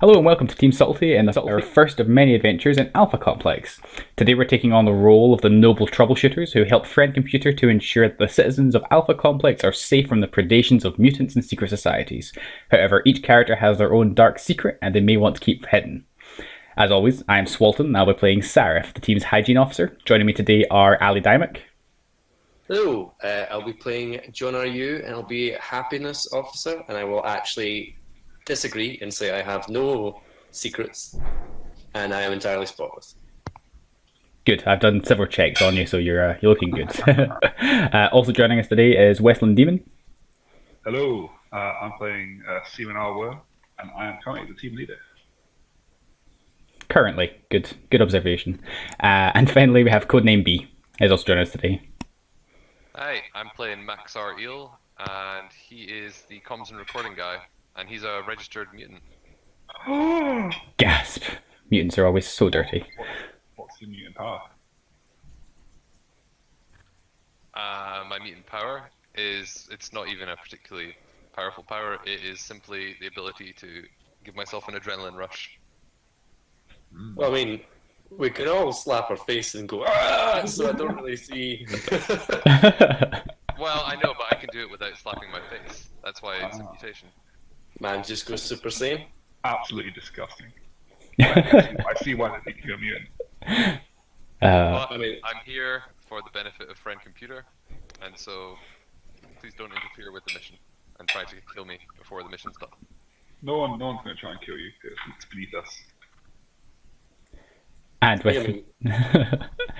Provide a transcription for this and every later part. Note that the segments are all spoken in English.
Hello and welcome to Team Subtlety and our first of many adventures in Alpha Complex. Today we're taking on the role of the noble troubleshooters who help Friend Computer to ensure that the citizens of Alpha Complex are safe from the predations of mutants and secret societies. However, each character has their own dark secret and they may want to keep hidden. As always, I am Swalton and I'll be playing Sarif, the team's hygiene officer. Joining me today are AllyDymock. Hello, I'll be playing John R.U. and I'll be happiness officer, and I will actually disagree and say I have no secrets and I am entirely spotless. Good, I've done several checks on you, so you're looking good. Also joining us today is WestlynDemon. Hello, I'm playing Seaman Alwer, and I am currently the team leader. Currently, good observation. And finally we have Codename B, is also joining us today. Hi, I'm playing Max R. Eel, and he is the comms and recording guy, and he's a registered mutant. Gasp! Mutants are always so dirty. What's your mutant power? My mutant power is, it's not even a particularly powerful power, it is simply the ability to give myself an adrenaline rush. Well, I mean, we can all slap our face and go, ah! So I don't really see. Well, I know, but I can do it without slapping my face. That's why it's a mutation. Man just goes Super Saiyan. Absolutely disgusting. I see why they think you're a mutant. But I mean, I'm here for the benefit of Friend Computer, and so please don't interfere with the mission and try to kill me before the mission's done. No one's going to try and kill you. It's beneath us. And with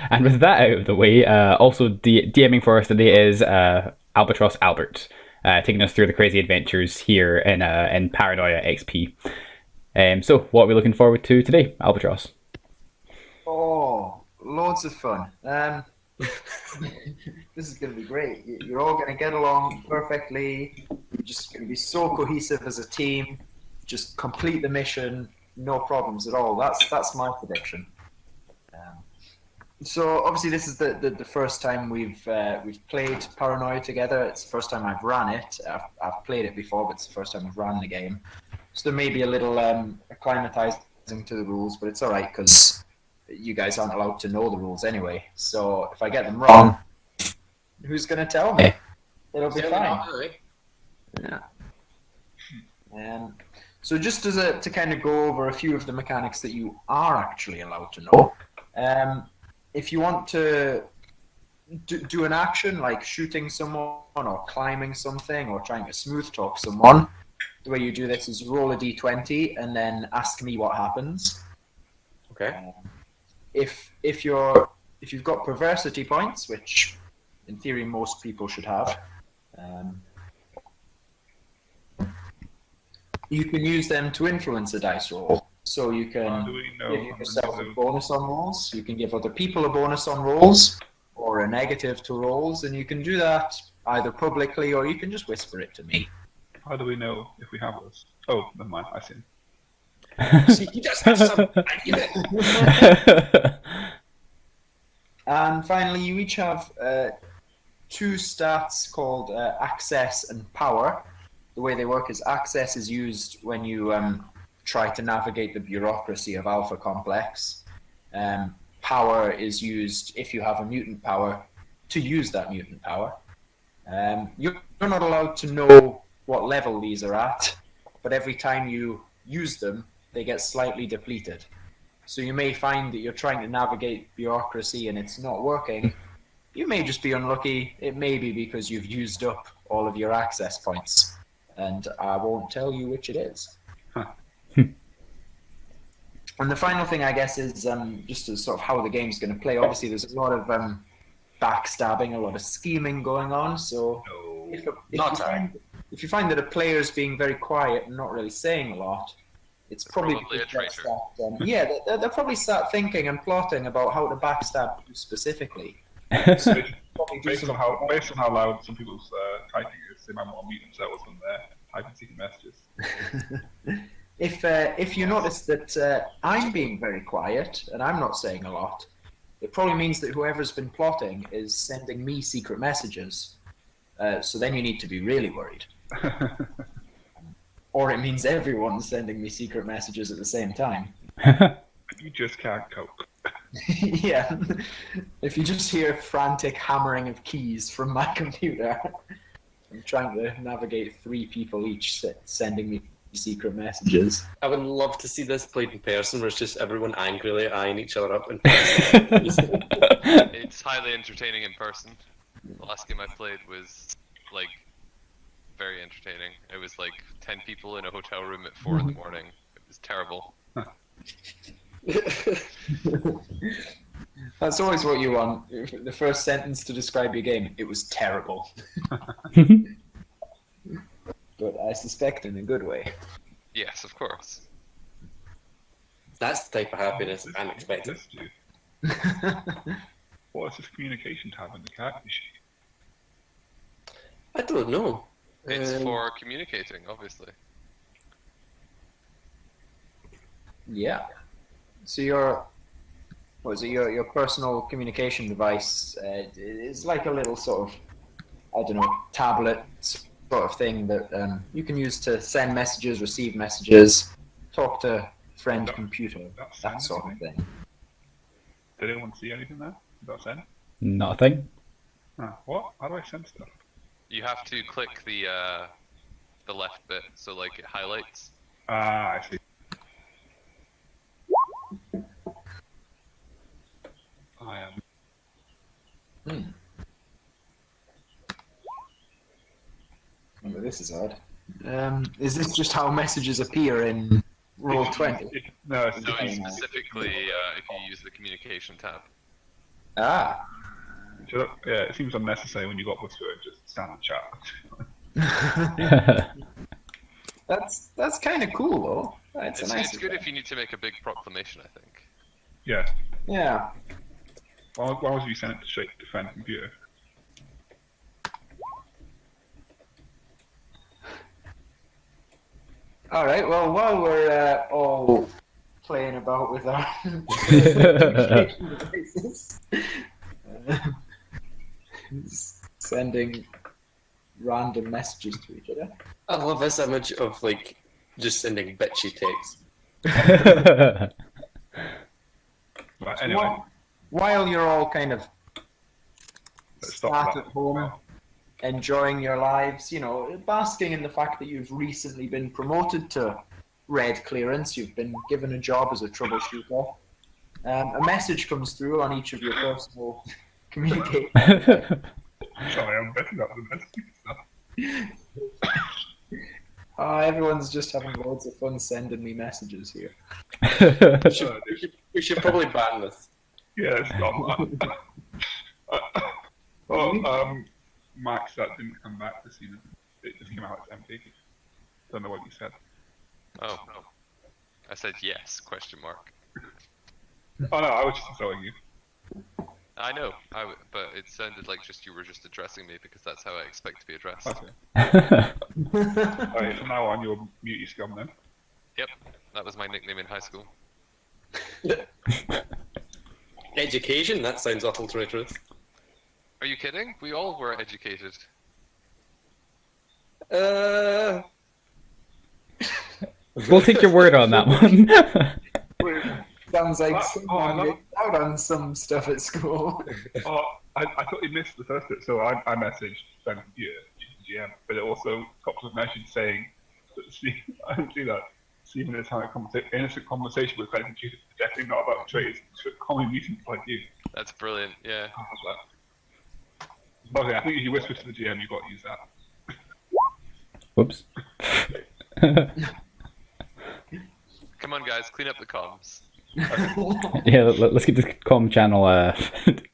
and with that out of the way, also DMing for us today is AlbatrossAlbert, taking us through the crazy adventures here in Paranoia XP. So what are we looking forward to today, Albatross? Oh, loads of fun. This is going to be great. You're all going to get along perfectly. You're just going to be so cohesive as a team. Just complete the mission, no problems at all. That's my prediction. So obviously this is the first time we've played Paranoia together. It's the first time I've ran it. I've played it before, but it's the first time I've ran the game. So there may be a little acclimatizing to the rules, but it's all right because you guys aren't allowed to know the rules anyway. So if I get them wrong, who's going to tell me? It'll be fine. Yeah. So just to kind of go over a few of the mechanics that you are actually allowed to know. If you want to do an action like shooting someone or climbing something or trying to smooth talk someone, the way you do this is roll a d20 and then ask me what happens. okay. If you've got perversity points, which in theory most people should have, you can use them to influence a dice roll. So you can give yourself a bonus on rolls, you can give other people a bonus on rolls, or a negative to rolls, and you can do that either publicly or you can just whisper it to me. How do we know if we have those? Oh, never mind. I see. See, he does have some. I get it. And finally, you each have two stats called access and power. The way they work is access is used when you try to navigate the bureaucracy of Alpha Complex. Power is used if you have a mutant power to use that mutant power. You're not allowed to know what level these are at, but every time you use them, they get slightly depleted. So you may find that you're trying to navigate bureaucracy and it's not working. You may just be unlucky. It may be because you've used up all of your access points, and I won't tell you which it is. And the final thing, I guess, is just as sort of how the game's going to play. Obviously, there's a lot of backstabbing, a lot of scheming going on. So if you find that a player's being very quiet and not really saying a lot, it's probably a traitor. They'll probably start thinking and plotting about how to backstab you specifically. So based on how loud some people's typing is, they might want to mute themselves when they're typing secret messages. If you notice that I'm being very quiet and I'm not saying a lot, it probably means that whoever's been plotting is sending me secret messages. So then you need to be really worried. or it means everyone's sending me secret messages at the same time. You just can't cope. Yeah. If you just hear frantic hammering of keys from my computer, I'm trying to navigate 3 people each sending me secret messages. I would love to see this played in person, where it's just everyone angrily eyeing each other up. It's highly entertaining in person. The last game I played was like very entertaining. It was like 10 people in a hotel room at 4 in the morning. It was terrible. That's always what you want. The first sentence to describe your game, it was terrible. But I suspect in a good way. Yes, of course. That's the type of happiness I'm expecting. What is this communication tab in the character sheet? I don't know. It's for communicating, obviously. Yeah. So your personal communication device is like a little sort of, I don't know, tablet sort of thing that you can use to send messages, receive messages, talk to friend computer, that sort of thing. Did anyone see anything there? About send? Nothing. What? How do I send stuff? You have to click the left bit, so like it highlights. I see. I am. Oh, this is odd. Is this just how messages appear in Roll20? No, No, it's specifically if you use the communication tab. Ah. Yeah, it seems unnecessary when you got plus 2 and just standard chat. That's kind of cool though. That's It's, a nice. it's good if you need to make a big proclamation, I think. Yeah. Yeah. Why would you send it straight to friend computer? All right. Well, while we're all playing about with our communication devices, sending random messages to each other. I love this image of like just sending bitchy text. Right, anyway, While you're all kind of let's stop sat that. at home, enjoying your lives, you know, basking in the fact that you've recently been promoted to red clearance, you've been given a job as a troubleshooter. A message comes through on each of your personal communications. Sorry, I'm messing up the messaging stuff. Everyone's just having loads of fun sending me messages here. We should probably ban this. Yeah, it's not Max, that didn't come back this season. It just came out as empty. Don't know what you said. Oh, I said yes, question mark. Oh no, I was just insulting you. I know, but it sounded like just you were just addressing me because that's how I expect to be addressed. Okay. Alright, from now on you're Muty Scum then. Yep, that was my nickname in high school. Education? That sounds awful traitorous. Are you kidding? We all were educated. We'll take your word on that one. Sounds like I someone love- missed out on some stuff at school. Oh, I thought you missed the first bit, so I messaged Ben GM, but it also popped a message saying that I didn't see that. Stephen is having an innocent conversation with friends and tutors, definitely not about trades, it's common mutants like you. That's brilliant, yeah. How's that? Okay, I think if you whisper to the GM, you've got to use that. Whoops. Come on guys, clean up the comms. Yeah, let's get this comm channel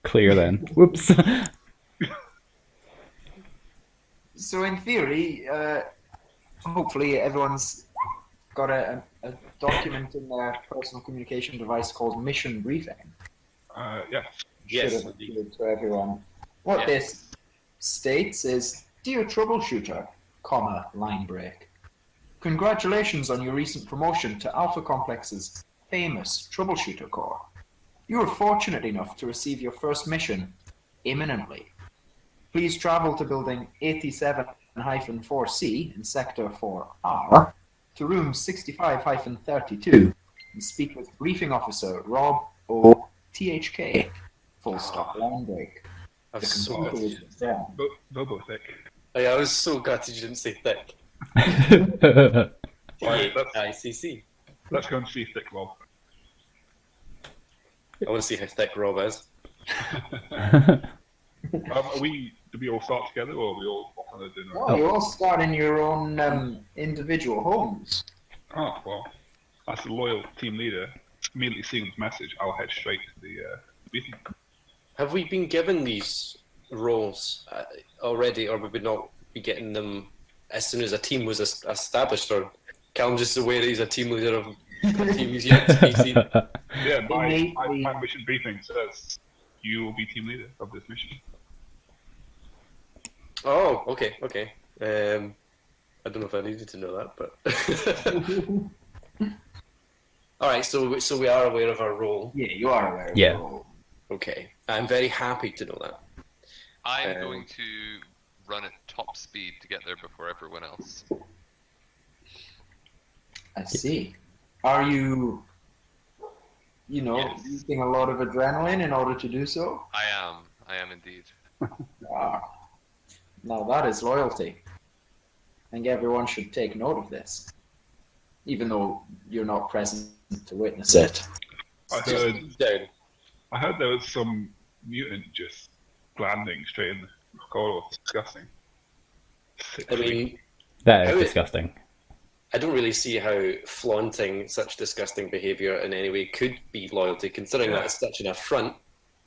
clear then. Whoops. So in theory, hopefully everyone's got a document in their personal communication device called mission briefing. Yeah. Yes. Should have appeared to everyone. What Yeah. this states is, Dear Troubleshooter, line break. Congratulations on your recent promotion to Alpha Complex's famous Troubleshooter Corps. You are fortunate enough to receive your first mission imminently. Please travel to building 87-4C in Sector 4R to room 65-32 and speak with briefing officer Rob O. THK. Full stop. Line break. I'm The so computer gutted. is down. Bobo thick. I was so gutted you didn't say thick. Right, ICC. let's go and see Thick Rob. I want to see how thick Rob is. Do we all start together, or are we all off on a dinner? Oh, you all start in your own individual homes. Oh, well, as the loyal team leader, immediately seeing this message, I'll head straight to the meeting. Have we been given these roles already, or would we not be getting them as soon as a team was established? Or Callum just aware he's a team leader of a team he's yet to be seen? Yeah, my mission briefing says you will be team leader of this mission. Oh, okay. I don't know if I needed to know that, but all right. So we are aware of our role. Yeah, you are aware of Yeah. your role. Okay, I'm very happy to know that. I'm going to run at top speed to get there before everyone else. I see. Are you, Yes. using a lot of adrenaline in order to do so? I am indeed. Ah, now that is loyalty. I think everyone should take note of this, even though you're not present to witness it. I heard there was some mutant just landing straight in the corridor. Disgusting. I mean, That How is it- disgusting. I don't really see how flaunting such disgusting behaviour in any way could be loyalty, considering that it's such an affront.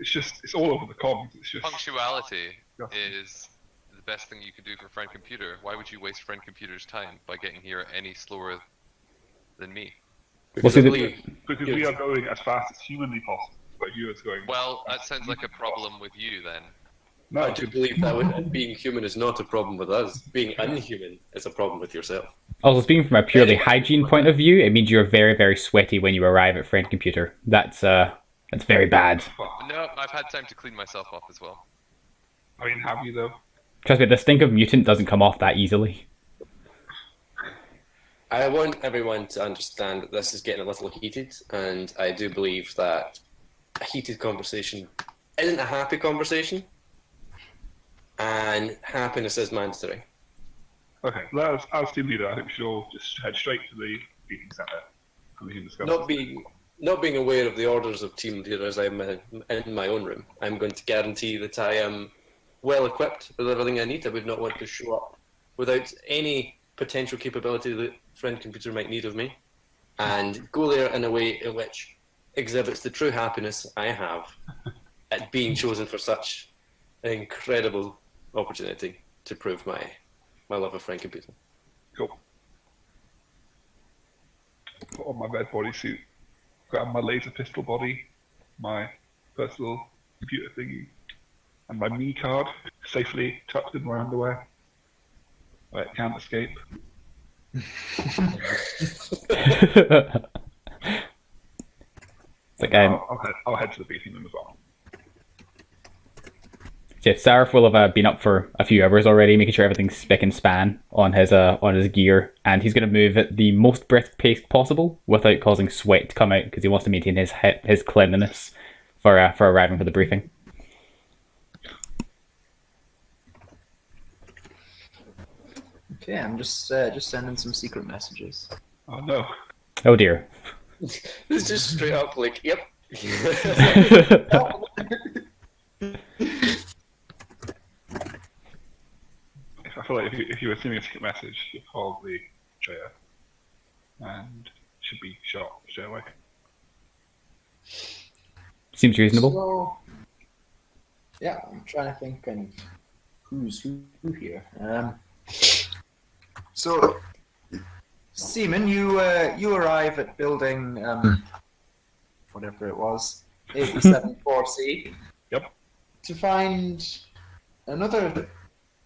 it's all over the comms. It's just Punctuality disgusting. is the best thing you could do for Friend Computer. Why would you waste Friend Computer's time by getting here any slower than me? Because see, I the- believe because we are going as fast as humanly possible, but you are going. Well, that sounds like a problem with you then. No, I do believe that being human is not a problem with us. Being unhuman is a problem with yourself. Also, speaking from a purely hygiene point of view, it means you're very, very sweaty when you arrive at Friend Computer. That's very bad. No, I've had time to clean myself off as well. I mean, have you though? Trust me, the stink of mutant doesn't come off that easily. I want everyone to understand that this is getting a little heated, and I do believe that a heated conversation isn't a happy conversation, and happiness is mandatory. Okay, well, as team leader, I think we should all just head straight to the meeting centre and we can discuss. Not being aware of the orders of team leader as I'm in my own room, I'm going to guarantee that I am well equipped with everything I need. I would not want to show up without any potential capability that Friend Computer might need of me, and go there in a way in which exhibits the true happiness I have at being chosen for such an incredible opportunity to prove my love of Friend Computer. Cool. Put on my red bodysuit, grab my laser pistol body, my personal computer thingy, and my me card safely tucked in my underwear, where it can't escape. It's like, I'll head to the briefing room as well. yeah, Sarif will have been up for a few hours already, making sure everything's spick and span on his gear, and he's going to move at the most brisk pace possible without causing sweat to come out because he wants to maintain his cleanliness for arriving for the briefing. Okay, I'm just sending some secret messages. Oh no. Oh dear. It's just straight up like, yep. I feel like if you were sending a secret message, you'd probably traitor, and should be shot straight away. Seems reasonable. So, yeah, I'm trying to think kind of who's who here. So, Seaman, you arrive at building whatever it was, 874C. Yep. To find another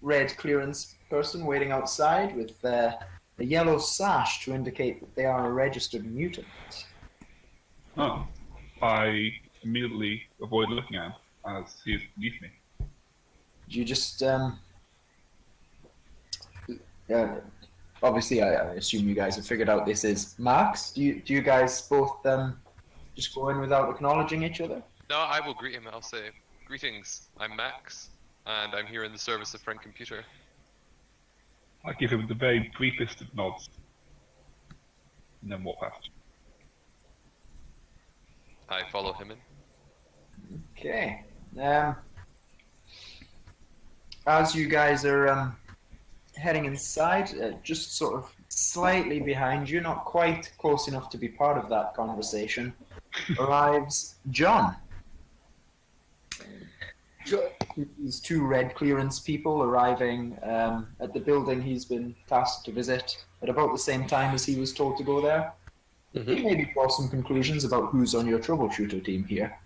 red clearance person waiting outside with a yellow sash to indicate that they are a registered mutant. Oh, I immediately avoid looking at him as he is beneath me. You just obviously, I assume you guys have figured out this is Max. Do you guys both just go in without acknowledging each other? No, I will greet him. I'll say, "Greetings. I'm Max, and I'm here in the service of Friend Computer." I give him the very briefest of nods, and then walk past. I follow him in. Okay. As you guys are heading inside, just sort of slightly behind you, not quite close enough to be part of that conversation, arrives John. These two red clearance people arriving at the building he's been tasked to visit at about the same time as he was told to go there. You maybe draw some conclusions about who's on your troubleshooter team here.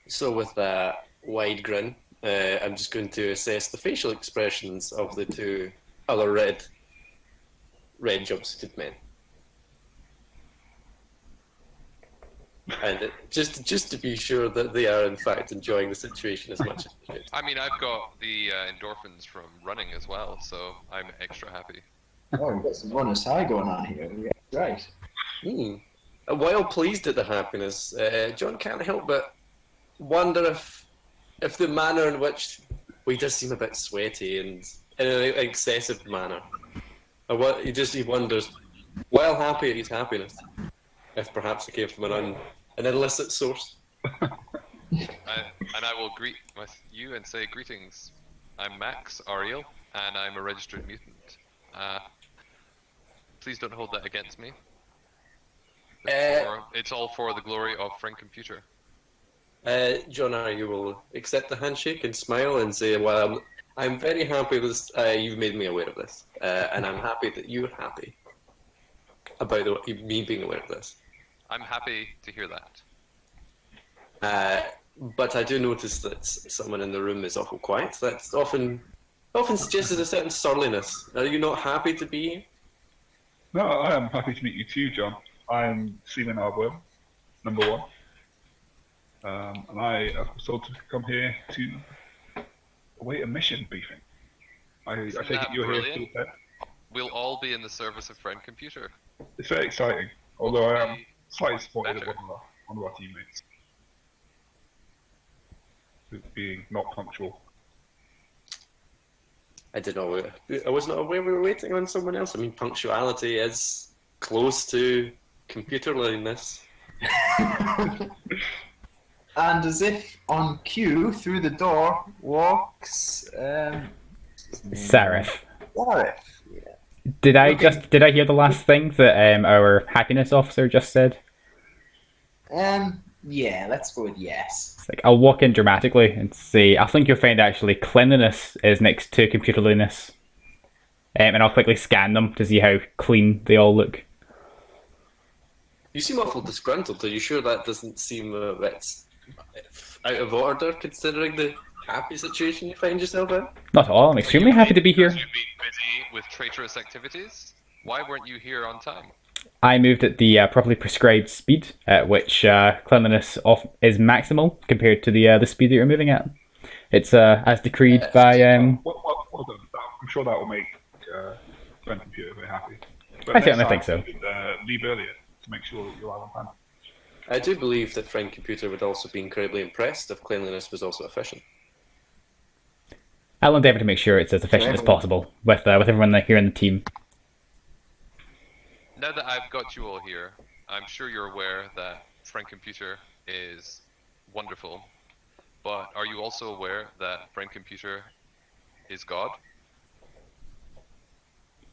So with a wide grin, I'm just going to assess the facial expressions of the two other red jumpsuited men. And just to be sure that they are in fact enjoying the situation as much as they should. I mean, I've got the endorphins from running as well, so I'm extra happy. Oh, we've got some bonus high going on here. Yeah, right. While pleased at the happiness, John can't help but wonder if the manner in which he does seem a bit sweaty and in an excessive manner, or what he wonders, while happy at his happiness, if perhaps it came from an illicit source. And I will greet you and say, "Greetings. I'm Max Ariel, and I'm a registered mutant. Please don't hold that against me. It's all for the glory of Friend Computer." John, you will accept the handshake and smile and say, "Well, I'm very happy that you've made me aware of this, and I'm happy that you're happy about me being aware of this." I'm happy to hear that. But I do notice that someone in the room is awful quiet. That's often suggests a certain surliness. Are you not happy to be here? No, I am happy to meet you too, John. I'm Seaman Arbor, number 1. And I have told to come here to await a mission briefing. I take it you're here to that. We'll all be in the service of Friend Computer. It's very exciting, although I am slightly disappointed at one of our teammates with being not punctual. I didn't know. I was not aware we were waiting on someone else. I mean, punctuality is close to computerliness. And as if on cue, through the door walks Sarif. Sarif. Did I hear the last thing that our happiness officer just said? Yeah, let's go with yes. It's like, I'll walk in dramatically and say, I think you'll find actually cleanliness is next to computerliness. And I'll quickly scan them to see how clean they all look. You seem awful disgruntled. Are you sure that doesn't seem a bit out of order, considering the happy situation you find yourself in? Not at all. I'm extremely happy to be here. You've been busy with traitorous activities. Why weren't you here on time? I moved at the properly prescribed speed at which cleanliness is maximal compared to the speed that you're moving at. It's as decreed by... Well done. I'm sure that will make Friend Computer very happy. But I certainly think so. Leave earlier to make sure that you're on time. I do believe that Friend Computer would also be incredibly impressed if cleanliness was also efficient. I'll endeavour to make sure it's as efficient as possible with everyone here in the team. Now that I've got you all here, I'm sure you're aware that Friend Computer is wonderful, but are you also aware that Friend Computer is God?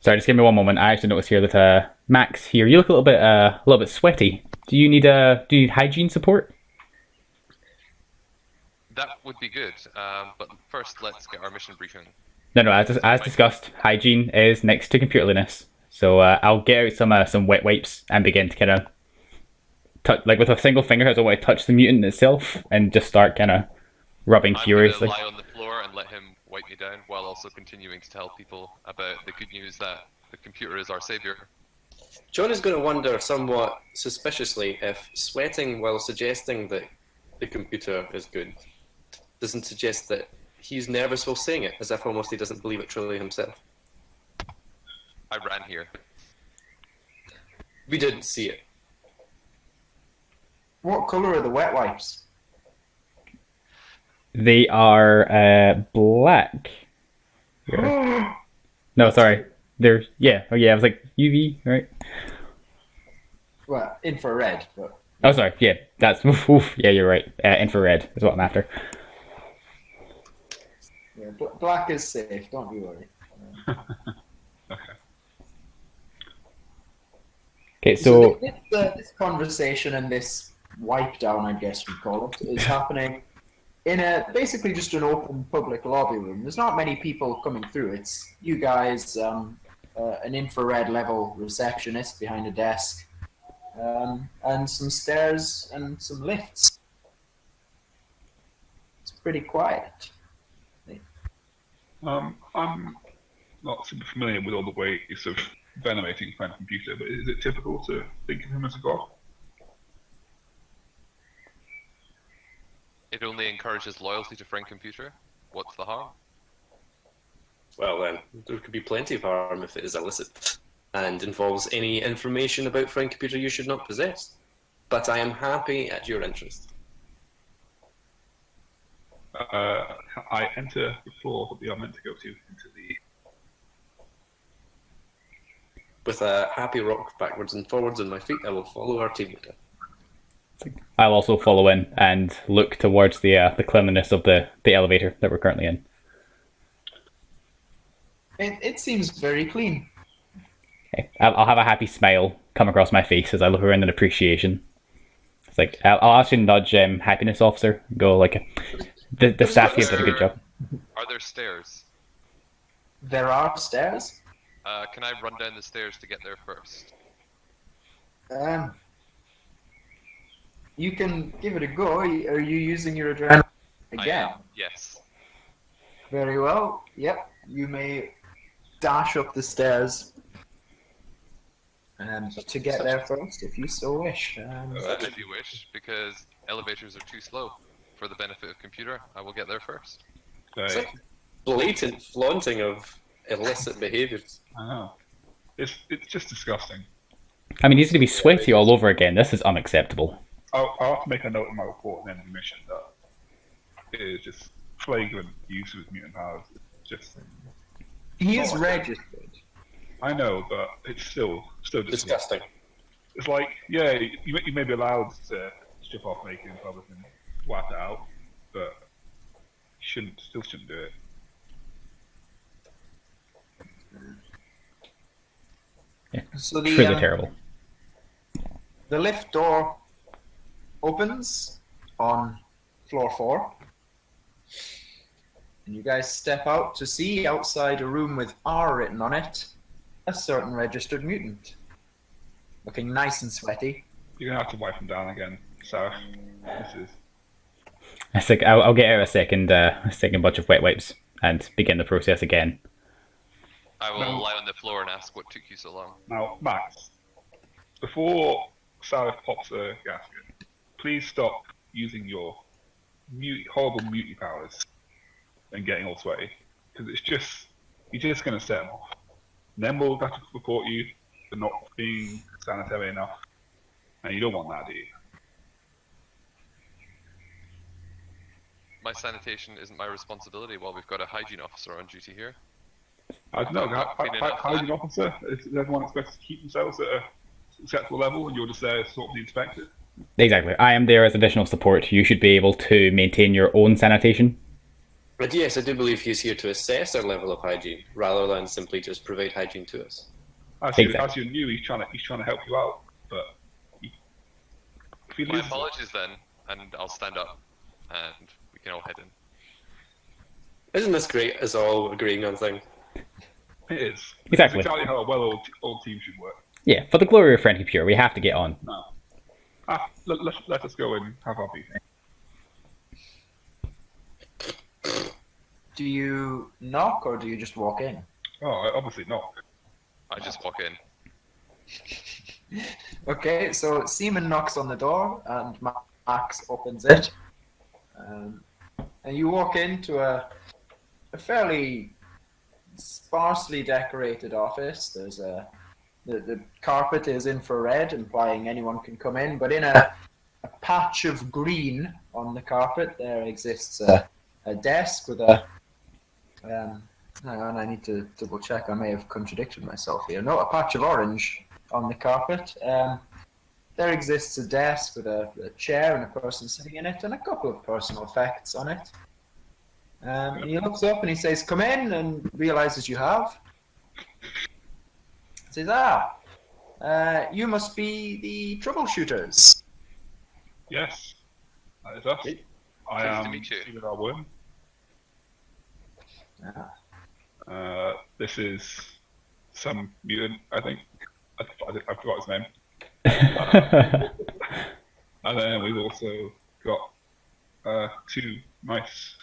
Sorry, just give me one moment. I actually noticed here that Max here, you look a little bit sweaty. Do you need hygiene support? That would be good, but first let's get our mission briefing. No, as discussed, hygiene is next to computerliness. So I'll get out some wet wipes and begin to kind of touch, like with a single finger, as I want to touch the mutant itself and just start kind of rubbing furiously. I'm going to lie on the floor and let him wipe me down while also continuing to tell people about the good news that the computer is our savior. John is going to wonder somewhat suspiciously if sweating while suggesting that the computer is good doesn't suggest that he's nervous while saying it, as if almost he doesn't believe it truly himself. I ran here. We didn't see it. What colour are the wet wipes? They are black. No, sorry. They're Oh yeah, I was like UV, right? Well, infrared, but Oh, sorry. Yeah, that's yeah. You're right. Infrared is what I'm after. yeah, black is safe. Don't you worry. Okay, so This conversation and this wipe down, I guess we call it, is happening in basically just an open public lobby room. There's not many people coming through. It's you guys, an infrared level receptionist behind a desk, and some stairs and some lifts. It's pretty quiet. I'm not super familiar with all the ways of venerating a friend computer, but is it typical to think of him as a god? It only encourages loyalty to friend computer. What's the harm? Well then, there could be plenty of harm if it is illicit and involves any information about friend computer you should not possess. But I am happy at your interest. I enter the floor that we are meant to go to into the. With a happy rock backwards and forwards on my feet, I will follow our team leader. I'll also follow in and look towards the cleanliness of the elevator that we're currently in. It seems very clean. Okay. I'll have a happy smile come across my face as I look around in appreciation. It's like I'll actually nudge happiness officer. Go like the staff here did a good job. Are there stairs? There are stairs. Can I run down the stairs to get there first? You can give it a go. Are you using your adrenaline again? I am, yes. Very well. Yep. You may dash up the stairs to get there first, if you so wish. If you wish, because elevators are too slow. For the benefit of computer, I will get there first. It's like blatant flaunting of illicit behaviours. I know. It's just disgusting. I mean, he's going to be sweaty all over again. This is unacceptable. I'll have to make a note in my report and end the mission that it is just flagrant use of his mutant powers. It's just. He is registered. I know, but it's still Disgusting. It's like, yeah, you may be allowed to strip off naked in public and whack it out, but you still shouldn't do it. Yeah, So truly terrible. The lift door opens on floor 4. And you guys step out to see outside a room with R written on it, a certain registered mutant. Looking nice and sweaty. You're gonna have to wipe him down again, so this is. I think I'll get out a second bunch of wet wipes and begin the process again. I will lie on the floor and ask what took you so long. Now, Max, before Sarah pops a gasket, please stop using your horrible mutant powers and getting all sweaty, because you're just going to set them off. And then we'll have to report you for not being sanitary enough, and you don't want that, do you? My sanitation isn't my responsibility while we've got a hygiene officer on duty here. I don't know, Clean enough hygiene that. officer, is everyone expected to keep themselves at a acceptable level, and you're just there to sort of the inspector? Exactly. I am there as additional support. You should be able to maintain your own sanitation. But yes, I do believe he's here to assess our level of hygiene, rather than simply just provide hygiene to us. As you're new, he's trying to help you out, but if he My loses, apologies then, and I'll stand up, and we can all head in. Isn't this great as all agreeing on things? it is. Exactly. It's exactly how a well-oiled team should work. Yeah, for the glory of friend computer, we have to get on. No. Let us go and have our meeting. Do you knock or do you just walk in? Oh, obviously not. I just walk in. Okay, so Seaman knocks on the door and Max opens it. And you walk into a fairly sparsely decorated office. There's the carpet is infrared, implying anyone can come in, but in a patch of green on the carpet there exists a desk with a hang on, I need to double check. I may have contradicted myself here. No, a patch of orange on the carpet. There exists a desk with a chair and a person sitting in it, and a couple of personal effects on it. And he looks up and he says, "Come in," and realizes you have. He says, you must be the troubleshooters. Yes, that is us. I Pleased to am meet you. Stephen R. Worm. This is some mutant, I think. I forgot his name. And then we've also got two nice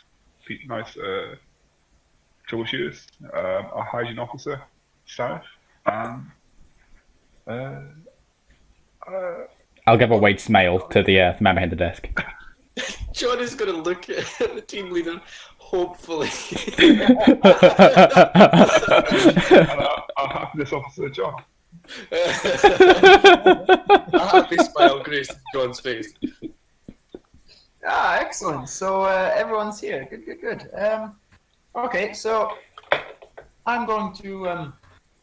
troubleshooters. Our hygiene officer, Sarah, and I'll give a wide smile to the man behind the desk. John is going to look at the team leader, hopefully. our happiness officer, John. A happy smile graced John's face. Excellent. So everyone's here. Good. Okay, so I'm going to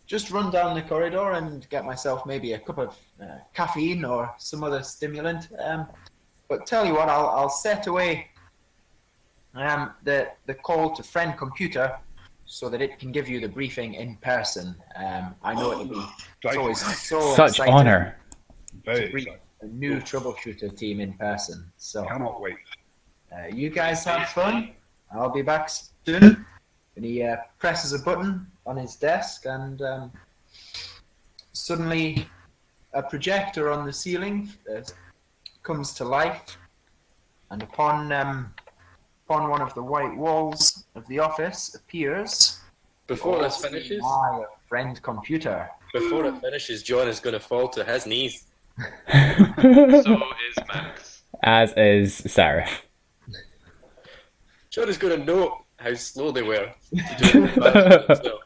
just run down the corridor and get myself maybe a cup of caffeine or some other stimulant. But tell you what, I'll set away the call to friend computer so that it can give you the briefing in person. I know it'll be it's always so Such exciting honor. Very to brief excited. a new troubleshooter team in person. So Cannot wait. you guys have fun. I'll be back soon. And he presses a button on his desk, and suddenly a projector on the ceiling comes to life, and upon one of the white walls of the office appears Before this finishes, my friend computer. before it finishes, John is going to fall to his knees. So is Max. As is Sarah. John is going to note how slow they were. To do it. So,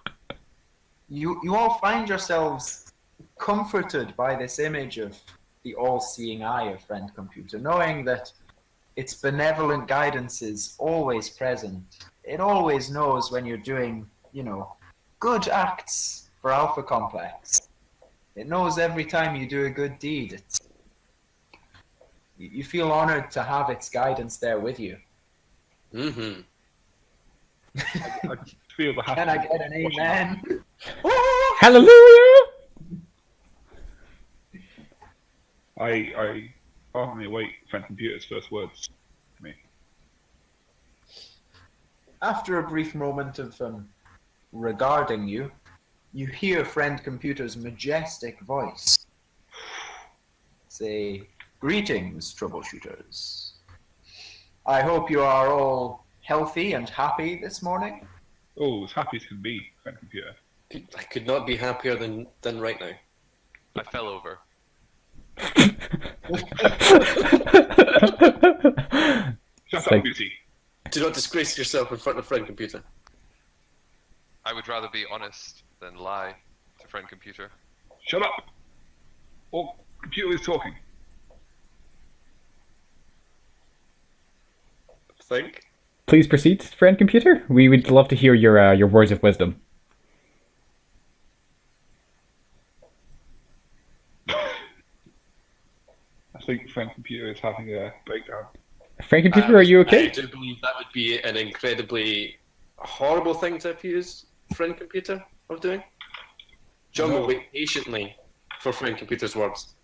You all find yourselves comforted by this image of the all-seeing eye of friend computer, knowing that its benevolent guidance is always present. It always knows when you're doing, good acts for Alpha Complex. It knows every time you do a good deed. You feel honored to have its guidance there with you. mm-hmm. I feel the Can I get an amen? Hallelujah! I ardently await friend computer's first words to me. After a brief moment of regarding you, you hear friend computer's majestic voice say, "Greetings, troubleshooters. I hope you are all healthy and happy this morning." Oh, as happy as can be, friend computer. I could not be happier than right now. I fell over. Shut like- up, beauty. Do not disgrace yourself in front of friend computer. I would rather be honest than lie to friend computer. Shut up. Oh, computer is talking. Think. Please proceed, friend computer. We would love to hear your words of wisdom. I think friend computer is having a breakdown. Friend computer, are you I okay? do believe that would be an incredibly horrible thing to accuse friend computer of doing. John will wait patiently for friend computer's words.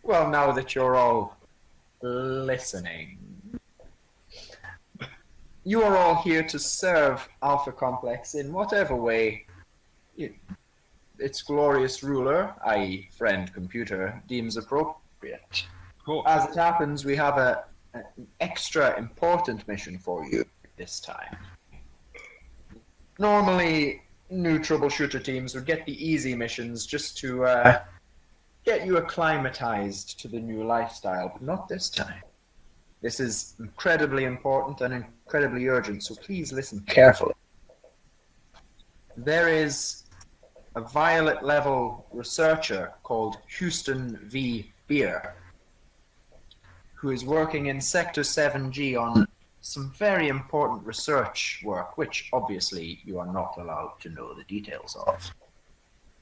Well, now that you're all listening, you are all here to serve Alpha Complex in whatever way its glorious ruler, i.e. friend computer, deems appropriate. Cool. As it happens, we have an extra important mission for you this time. Normally, new troubleshooter teams would get the easy missions just to get you acclimatized to the new lifestyle, but not this time. This is incredibly important and incredibly urgent, so please listen carefully. There is a violet level researcher called Houston V. Beer, who is working in Sector 7G on some very important research work, which obviously you are not allowed to know the details of.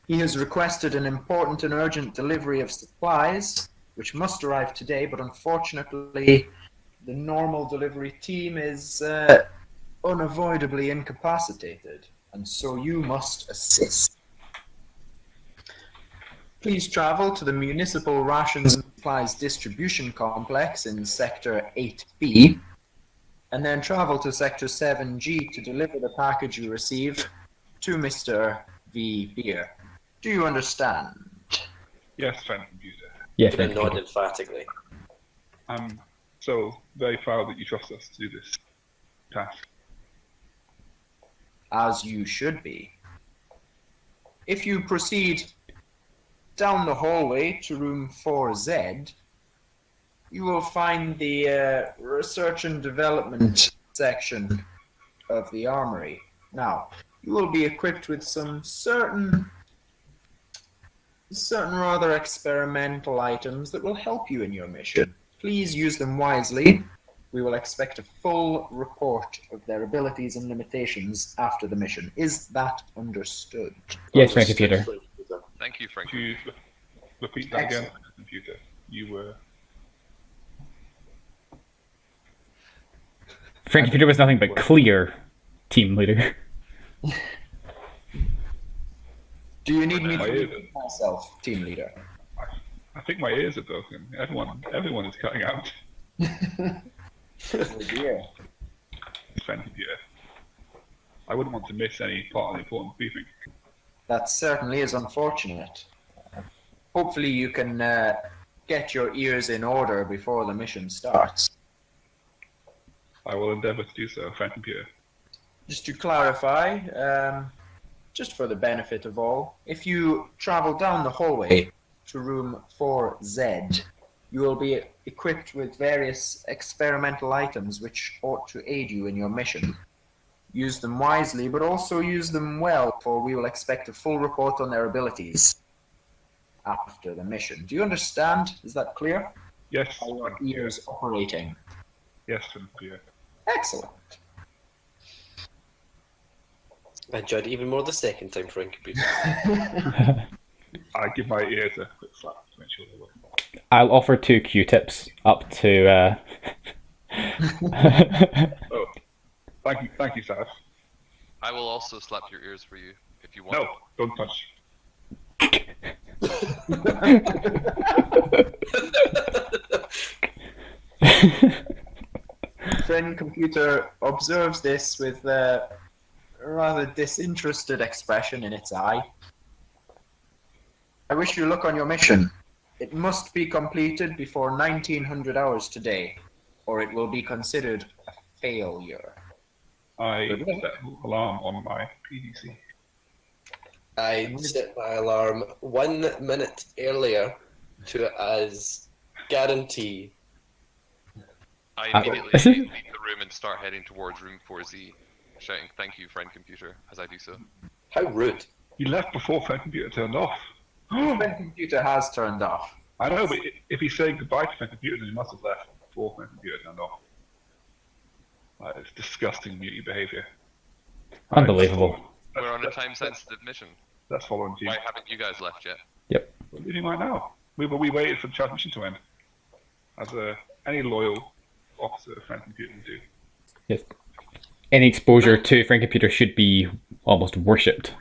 He has requested an important and urgent delivery of supplies, which must arrive today, but unfortunately the normal delivery team is unavoidably incapacitated, and so you must assist. Please travel to the Municipal Rations and Supplies Distribution Complex in Sector 8B, and then travel to Sector 7G to deliver the package you receive to Mr. V. Beer. Do you understand? Yes, friend computer. Yes, Even friend nod computer. emphatically. I'm so very proud that you trust us to do this task. As you should be. If you proceed down the hallway to room 4Z, you will find the research and development section of the armory. Now, you will be equipped with some certain rather experimental items that will help you in your mission. Please use them wisely. We will expect a full report of their abilities and limitations after the mission. Is that understood? Yes, friend computer. Thank you, Frank. Could you repeat that again, Excellent. friend computer? You were. Friend computer was nothing but clear, team leader. Do you need me My to ears repeat myself, team leader? I think my ears are broken. Everyone is cutting out. Oh dear. Friend computer. I wouldn't want to miss any part of the important briefing. That certainly is unfortunate. Hopefully you can get your ears in order before the mission starts. I will endeavour to do so, friend computer. Just to clarify, just for the benefit of all, if you travel down the hallway to room 4Z, you will be equipped with various experimental items which ought to aid you in your mission. Use them wisely, but also use them well, for we will expect a full report on their abilities after the mission. Do you understand? Is that clear? Yes, Are your friend computer. ears operating? Yes, friend computer. Excellent. I enjoyed it even more the second time, friend computer. I give my ears a quick slap to make sure they work. I'll offer 2 Q-tips up to. Oh, thank you, Saf. I will also slap your ears for you if you want. No, don't touch. Friend computer observes this with a rather disinterested expression in its eye. I wish you luck on your mission. It must be completed before 1900 hours today, or it will be considered a failure. I set an alarm on my PDC. I set my alarm 1 minute earlier to as guarantee. I Uh, immediately leave the room and start heading towards room 4Z, shouting, "Thank you, friend computer," as I do so. How rude. You left before friend computer turned off. Friend computer has turned off. I know, but if he's saying goodbye to friend computer, then he must have left before friend computer turned off. It's disgusting mutant behaviour. Unbelievable. We're on a time-sensitive mission. Let's follow him, team. Why haven't you guys left yet? Yep. We're leaving right now. We waited for the transmission to end. As any loyal officer of friend computer would do. Yes. Any exposure to friend computer should be almost worshipped.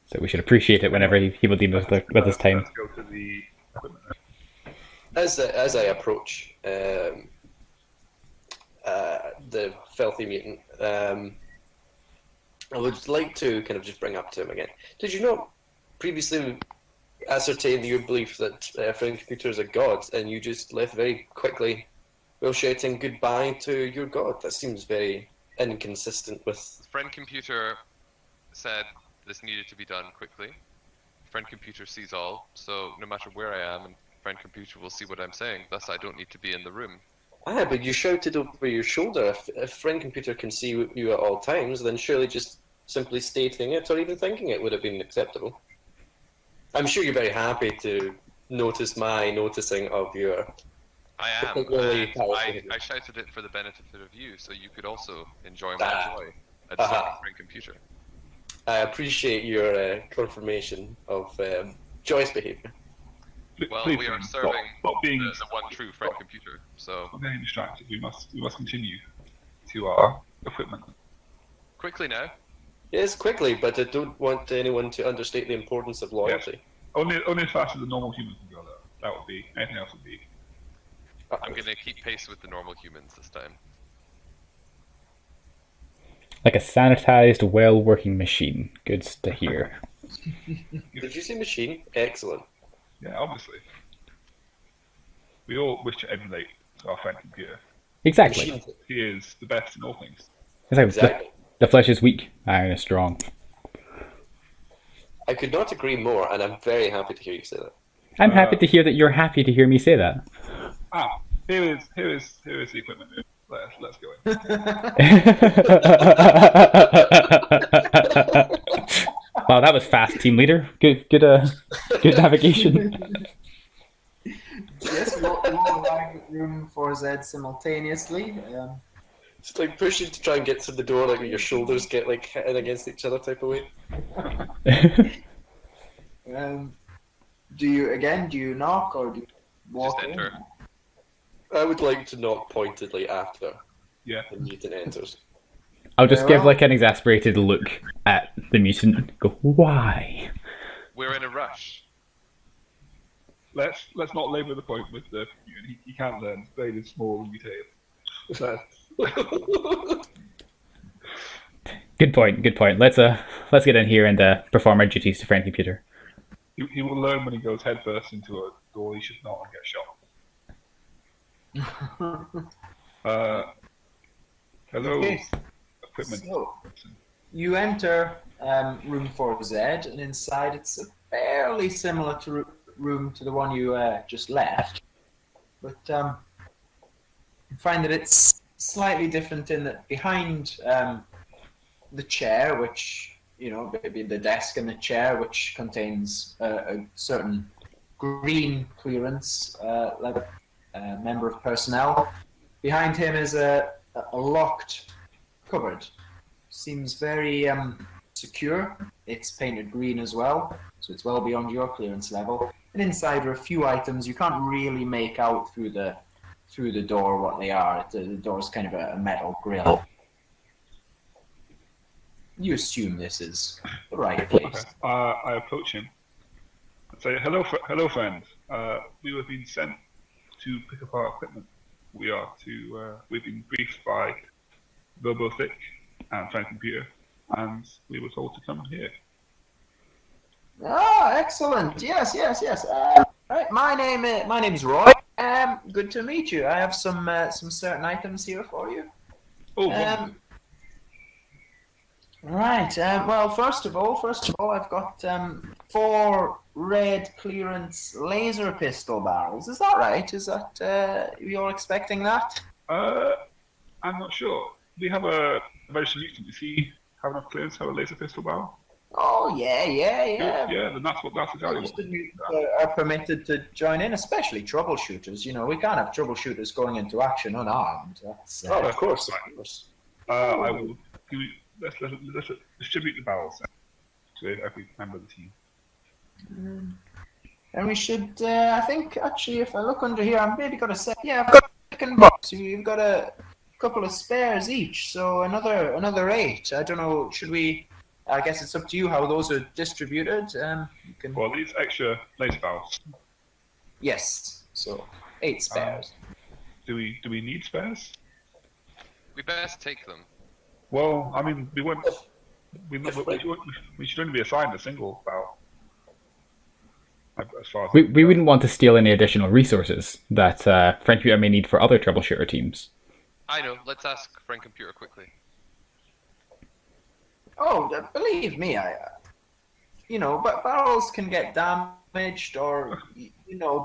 So we should appreciate it whenever he will deal with his time. Let's go to the equipment. As I approach the filthy mutant, I would like to kind of just bring up to him again. Did you not previously ascertain your belief that friend computer is a god, and you just left very quickly while shouting goodbye to your god? That seems very inconsistent with. Friend computer said this needed to be done quickly. Friend computer sees all, so no matter where I am, and friend computer will see what I'm saying. Thus, I don't need to be in the room. Ah, but you shouted over your shoulder. If friend computer can see you at all times, then surely just simply stating it or even thinking it would have been acceptable. I'm sure you're very happy to notice my noticing of your. I am. Particularly And powerful I behavior. shouted it for the benefit of you, so you could also enjoy my Ah. joy at the same Aha. friend computer. I appreciate your confirmation of Joy's behavior. Well, Please, we are friends, serving stop being the one true friend computer, so stop getting distracted. We must continue to our equipment. quickly now. Yes, quickly, but I don't want anyone to understate the importance of loyalty. Only as fast as the normal human can go. That would be. Anything else would be. I'm gonna keep pace with the normal humans this time. Like a sanitized, well-working machine. Good to hear. Did you say machine? Excellent. Yeah, obviously. We all wish to emulate our friend computer. Exactly. Machine. He is the best in all things. It's like Exactly. the flesh is weak, iron is strong. I could not agree more, and I'm very happy to hear you say that. I'm happy to hear that you're happy to hear me say that. Here is the equipment. Let's go in. Wow, that was fast, team leader. Good navigation. Yes, we're all aligned with room 4Z simultaneously. It's like pushing to try and get to the door, like your shoulders get like hitting against each other type of way. Do you knock or do you walk Just enter. in? I would like to knock pointedly after Yeah. the mutant enters. I'll just Very give well. like an exasperated look at the mutant and go, why? We're in a rush. Let's not labour the point with the. He can't learn. Blade is small and mutated. Good point. Let's get in here and perform our duties to friend computer. He will learn when he goes headfirst into a door he should not and get shot. Hello, Okay. equipment. So, you enter room 4Z, and inside it's fairly similar to room to the one you just left, but you find that it's slightly different in that behind the chair, which maybe the desk and the chair, which contains a certain green clearance, like a member of personnel. Behind him is a locked cupboard. Seems very secure. It's painted green as well, so it's well beyond your clearance level. And inside are a few items you can't really make out through the door what they are. The door's kind of a metal grill. You assume this is the right place. I approach him and say, hello friend. We have been sent to pick up our equipment. We've been briefed by RoboThick and Friend Computer, and we were told to come here. Ah, excellent. Yes. Right. My name's Roy. Good to meet you. I have some certain items here for you. Oh, wonderful. Right. Well, first of all, I've got 4 red clearance laser pistol barrels. Is that right? Is that you're expecting that? I'm not sure. We have a registered mutant. Does he have enough clearance to have a laser pistol barrel? Oh yeah. Yeah, then that's exactly what. Registered mutants are permitted to join in, especially troubleshooters. We can't have troubleshooters going into action unarmed. That's, Oh, of course. I will. Let's distribute the barrels to every member of the team. And we should, I think, actually, if I look under here, I've maybe got a set. Yeah, I've got a second box. You've got a couple of spares each, so another 8. I don't know. Should we? I guess it's up to you how those are distributed. You can. Well, these extra laser barrels. Yes. So 8 spares. Do we need spares? We best take them. Well, I mean, we should only be assigned a single barrel. As far as We wouldn't want to steal any additional resources that friend computer may need for other troubleshooter teams. I know. Let's ask friend computer quickly. Oh, believe me, but barrels can get damaged or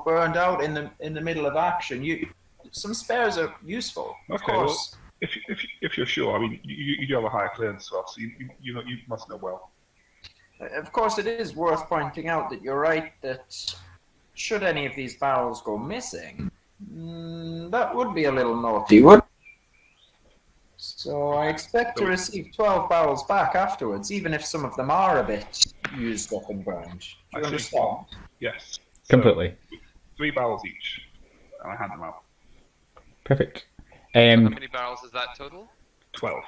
burned out in the middle of action. You some spares are useful, of Okay, course. Well, if you're sure, I mean, you do have a higher clearance to us, so you must know well. Of course, it is worth pointing out that you're right that should any of these barrels go missing, that would be a little naughty, would? So I expect to receive 12 barrels back afterwards, even if some of them are a bit used up and burned. Do you understand? Yes. Completely. 3 barrels each, and I hand them out. Perfect. How many barrels is that total? 12.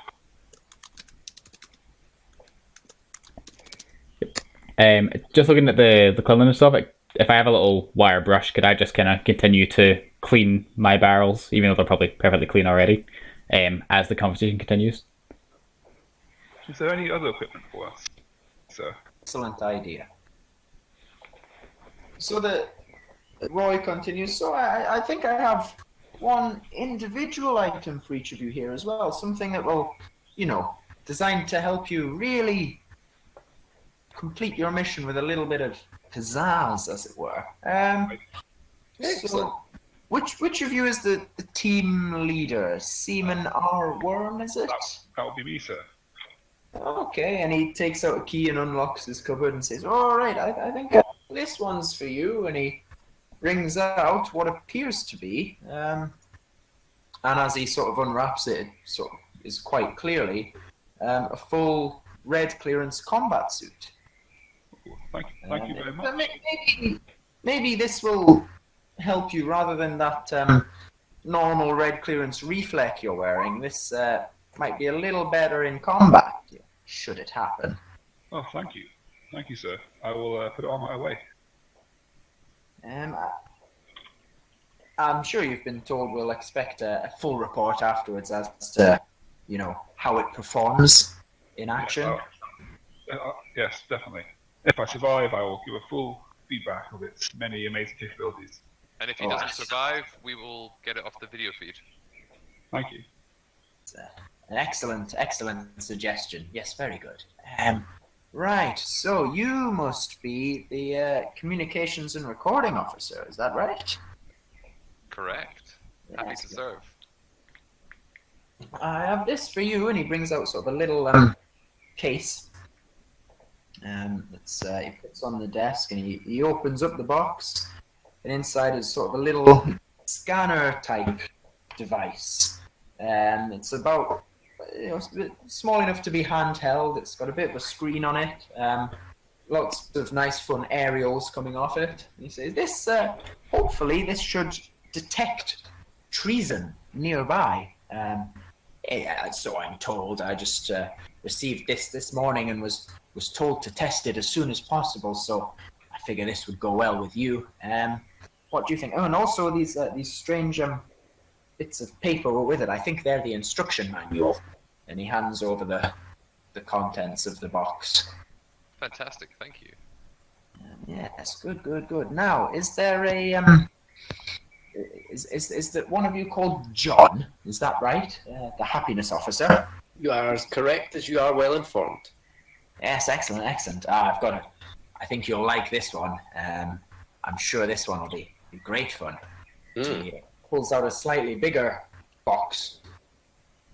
Just looking at the cleanliness of it, if I have a little wire brush, could I just kind of continue to clean my barrels, even though they're probably perfectly clean already, as the conversation continues? Is there any other equipment for us, sir? Excellent idea. So Roy continues, so I think I have one individual item for each of you here as well, something that will, designed to help you really complete your mission with a little bit of pizzazz, as it were. So, which of you is the team leader? Seaman R. Worm, is it? That would be me, sir. Okay, and he takes out a key and unlocks his cupboard and says, all right, I think this one's for you. And he brings out what appears to be, and as he sort of unwraps it, it sort of is quite clearly a full red clearance combat suit. Thank you very much. Maybe this will help you rather than that normal red clearance reflect you're wearing. This might be a little better in combat, should it happen. Oh, thank you. Thank you, sir. I will put it on my way. I'm sure you've been told we'll expect a full report afterwards as to, how it performs in action. Yes, definitely. If I survive, I will give a full feedback of its many amazing capabilities. And if he doesn't survive, we will get it off the video feed. Thank you. It's an excellent suggestion. Yes, very good. Right, so you must be the communications and recording officer, is that right? Correct. Happy to serve. I have this for you, and he brings out sort of a little case. He puts on the desk, and he opens up the box, and inside is sort of a little scanner type device. It's about small enough to be handheld. It's got a bit of a screen on it. Lots of nice fun aerials coming off it. And he says, "This hopefully this should detect treason nearby." So I'm told. I just received this morning and was told to test it as soon as possible. So I figure this would go well with you. What do you think? Oh, and also these strange bits of paper were with it. I think they're the instruction manual. And he hands over the contents of the box. Fantastic, thank you. Yes, good. Now, is there a is that one of you called John? Is that right? The happiness officer. You are as correct as you are well informed. Yes, excellent. I've got it. I think you'll like this one. I'm sure this one will be great fun. He pulls out a slightly bigger box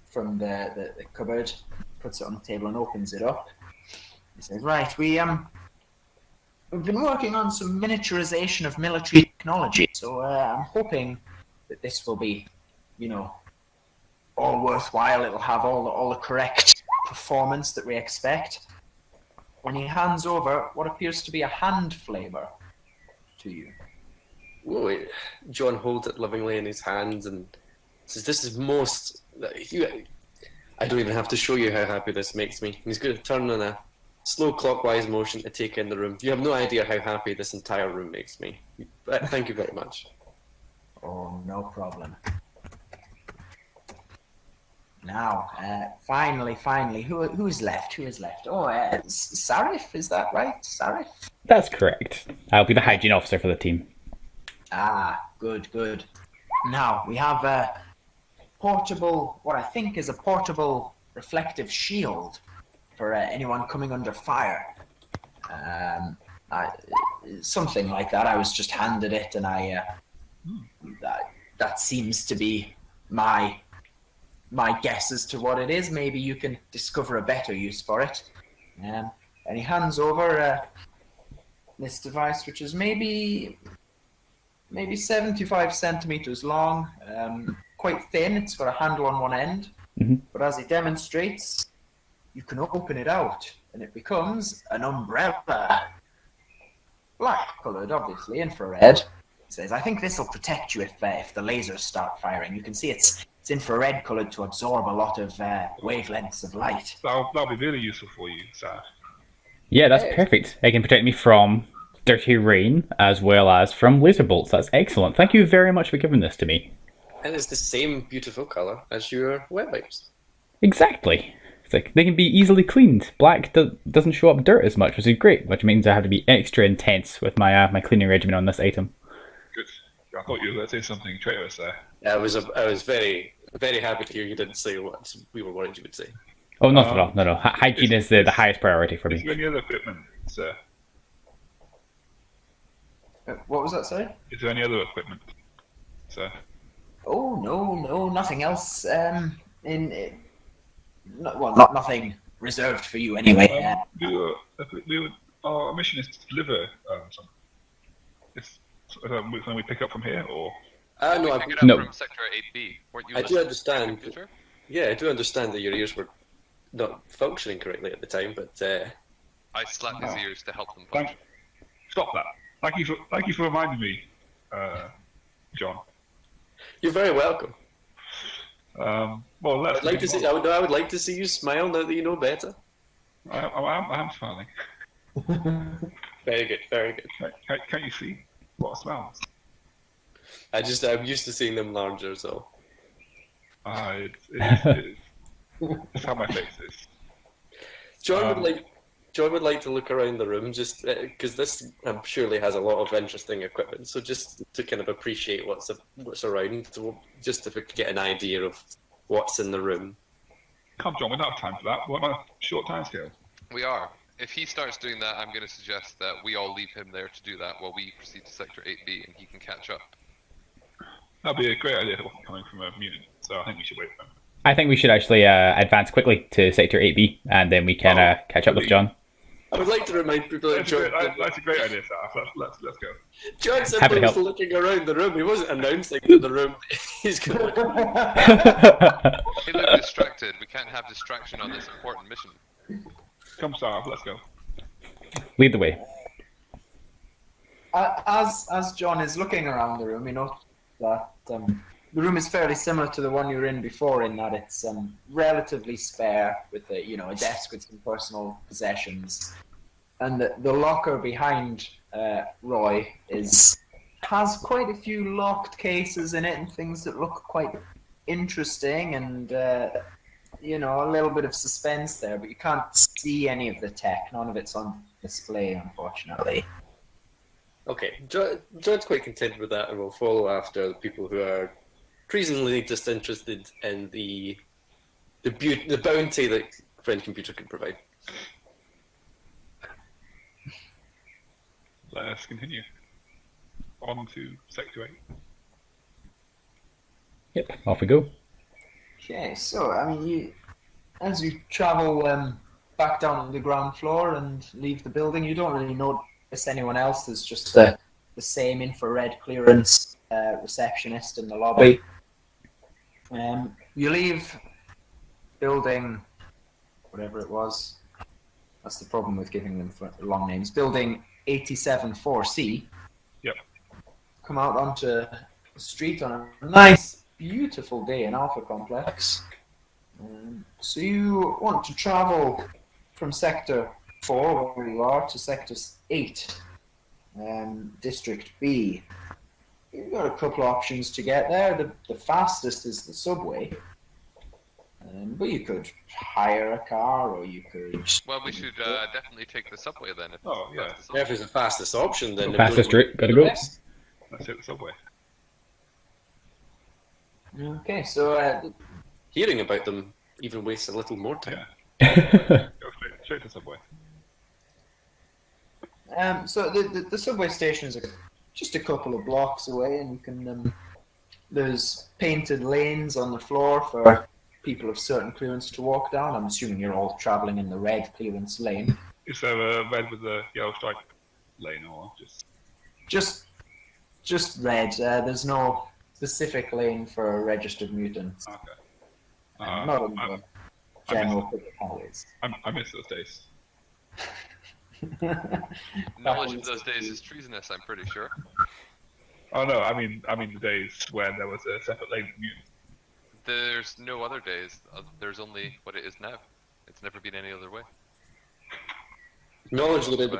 from the cupboard, puts it on the table and opens it up. He says, right, we've been working on some miniaturization of military technology, so I'm hoping that this will be, all worthwhile. It'll have all the correct performance that we expect. And he hands over what appears to be a hand flamer to you. Whoa, John holds it lovingly in his hands and says, "This is most... I don't even have to show you how happy this makes me." He's going to turn in a slow clockwise motion to take in the room. You have no idea how happy this entire room makes me. Thank you very much. Oh, no problem. Now, finally, who's left? Oh, Sarif, is that right? Sarif? That's correct. I'll be the hygiene officer for the team. Ah, good. Now, we have a portable, what I think is a portable reflective shield for anyone coming under fire. Something like that. I was just handed it, and I that seems to be my guess as to what it is. Maybe you can discover a better use for it. And he hands over this device, which is maybe 75 centimeters long, quite thin. It's got a handle on one end. Mhm. But as he demonstrates, you can open it out, and it becomes an umbrella. Black-coloured, obviously, infrared. He says, I think this will protect you if the lasers start firing. You can see it's infrared-coloured to absorb a lot of wavelengths of light. That'll be really useful for you, sir. Yeah, that's perfect. It can protect me from dirty rain as well as from laser bolts. That's excellent. Thank you very much for giving this to me. And it's the same beautiful colour as your wet wipes. Exactly. It's like they can be easily cleaned. Black doesn't show up dirt as much, which is great, which means I have to be extra intense with my my cleaning regimen on this item. Good. I thought you were going to say something traitorous there. I was very, very happy to hear you didn't say what we were worried you would say. Oh, not at all. No. Hygiene is the highest priority for Is me. there any other equipment, sir? What was that, sorry? Is there any other equipment, sir? Oh, no, nothing else. Nothing reserved for you anyway. Our mission is to deliver something. When we pick up from here, or? No, We pick it up No. from Sector 8B. Weren't you I do listening, understand. computer? Yeah, I do understand that your ears were not functioning correctly at the time, but I slapped his ears to help them Thank, function. stop that. Thank you for reminding me, John. you're very welcome. Well, let's. I'd like to see. I would like to see you smile now that you know better. I am smiling. Very good, very good. Can you see what smells? I'm used to seeing them larger, so. It's how my face is. John would like to look around the room just because this surely has a lot of interesting equipment. So just to kind of appreciate what's around, just to get an idea of what's in the room. Come, John, we don't have time for that. We're on a short time scale. We are. If he starts doing that, I'm going to suggest that we all leave him there to do that while we proceed to Sector 8B and he can catch up. That'd be a great idea coming from a mutant, so I think we should wait for them. I think we should actually advance quickly to Sector 8B, and then we can catch up with John. I would like to remind people that That's a great idea, sir. Let's go. John Happy simply to was help. looking around the room. He wasn't announcing to the room he's going to look. He looked distracted. We can't have distraction on this important mission. Come, sir. Let's go. Lead the way. As John is looking around the room, you know that the room is fairly similar to the one you were in before, in that it's relatively spare, with a desk with some personal possessions, and the locker behind Roy has quite a few locked cases in it and things that look quite interesting, and a little bit of suspense there, but you can't see any of the tech. None of it's on display, unfortunately. Okay, John's quite content with that, and we'll follow after the people who are treasonably disinterested in the bounty that Friend Computer can provide. Let us continue. On to Sector 8. Yep, off we go. Okay, so as you travel back down to the ground floor and leave the building, you don't really notice anyone else. There's just the same infrared clearance receptionist in the lobby. You leave building, whatever it was. That's the problem with giving them long names. Building 87-4C. Yep. Come out onto the street on a nice, beautiful day in Alpha Complex. So you want to travel from Sector 4, where you are, to Sector 8, District B. You've got a couple of options to get there. The fastest is the subway, but you could hire a car, or you could... Well, we should definitely take the subway then. If Oh, yeah. If it's the fastest option, then Fastest route, gotta go. Yes. Let's take the subway. Okay, so Hearing about them even wastes a little more time. Yeah. Go straight to the subway. so the subway station is just a couple of blocks away, and you can There's painted lanes on the floor for people of certain clearance to walk down. I'm assuming you're all traveling in the red clearance lane. Is there a red with a yellow stripe lane or just? Just red. There's no specific lane for registered mutants. Okay. Not in the general public highways. I miss those days. Knowledge of those days is treasonous, I'm pretty sure. Oh no, I mean the days when there was a separate lane for mutants. There's no other days. There's only what it is now. It's never been any other way. Knowledge of it,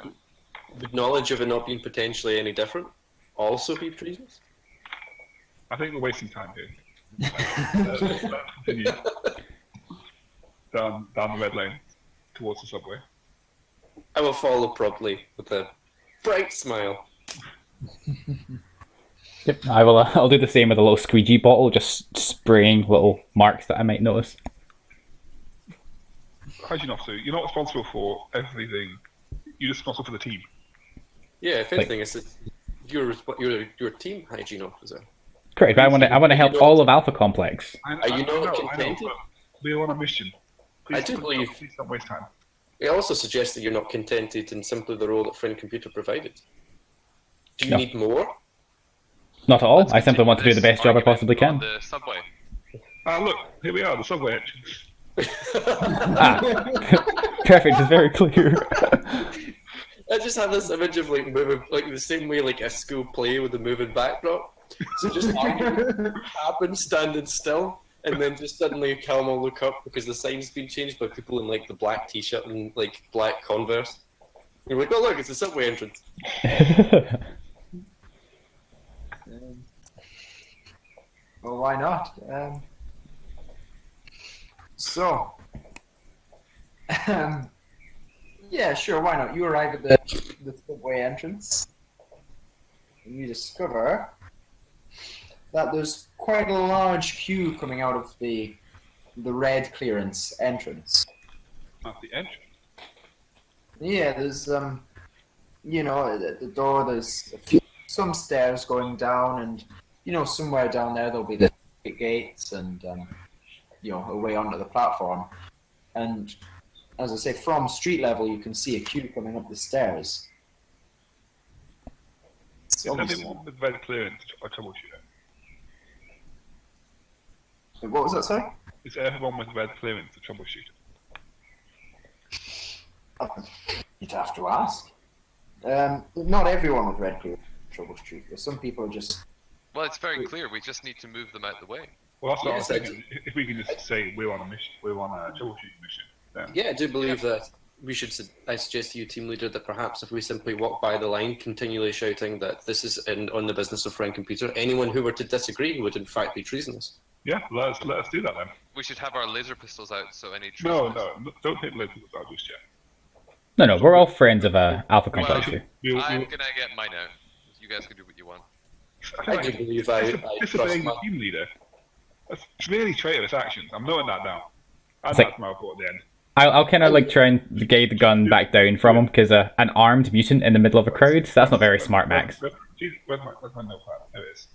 would knowledge of it not being potentially any different also be treasonous? I think we're wasting time here. Let's continue down the red lane towards the subway. I will follow promptly with a bright smile. Yep, I will. I'll do the same with a little squeegee bottle, just spraying little marks that I might notice. Hygiene officer, you're not responsible for everything. You're just responsible for the team. Yeah, if anything, it's you're a team hygiene officer. Correct, but I want to help all of Alpha Complex. Are you not contented? but we're on a mission. I do believe. Please don't waste time. It also suggests that you're not contented in simply the role that Friend Computer provided. Do you No. need more? Not at all. Let's I simply continue want to do the this best job I argument possibly on can. the subway. Look, here we are, the subway entrance. Perfect. It's very clear. I just have this image of like moving, like the same way like a school play with the moving backdrop. So just happen standing still, and then just suddenly Calma look up because the sign's been changed by people in like the black t-shirt and like black Converse. You're like, oh look, it's the subway entrance. Well, why not? Yeah, sure, why not? You arrive at the subway entrance, and you discover that there's quite a large queue coming out of the red clearance entrance. Not the entrance. Yeah, there's at the door there's some stairs going down, and somewhere down there there'll be the gates and a way onto the platform. And as I say, from street level you can see a queue coming up the stairs. Is everyone with red clearance a troubleshooter? What was that, sorry? Is everyone with red clearance a troubleshooter? You'd have to ask. Not everyone with red clearance is a troubleshooter. Some people are just... Well, it's very clear. We just need to move them out the way. Well, that's what Yes, I was thinking. If we can just say we're on a mission, we're on a troubleshooting mission, then Yeah, I do believe that we should. I suggest to you, team leader, that perhaps if we simply walk by the line, continually shouting that this is on the business of Friend Computer, anyone who were to disagree would in fact be treasonous. yeah, let us do that then. We should have our laser pistols out so any No, treasonous- don't take the labels out just yet. No, we're all friends of Alpha Complex here. I'm gonna get mine out. You guys can do what you want. I do believe I trust disobeying the my... team leader. That's really traitorous actions. I'm noting that down. Add It's that like- to my report at the end. I'll kind of like try and guide the gun back down from him because an armed mutant in the middle of a crowd, that's not very smart, Max. Where's my notepad? There it is.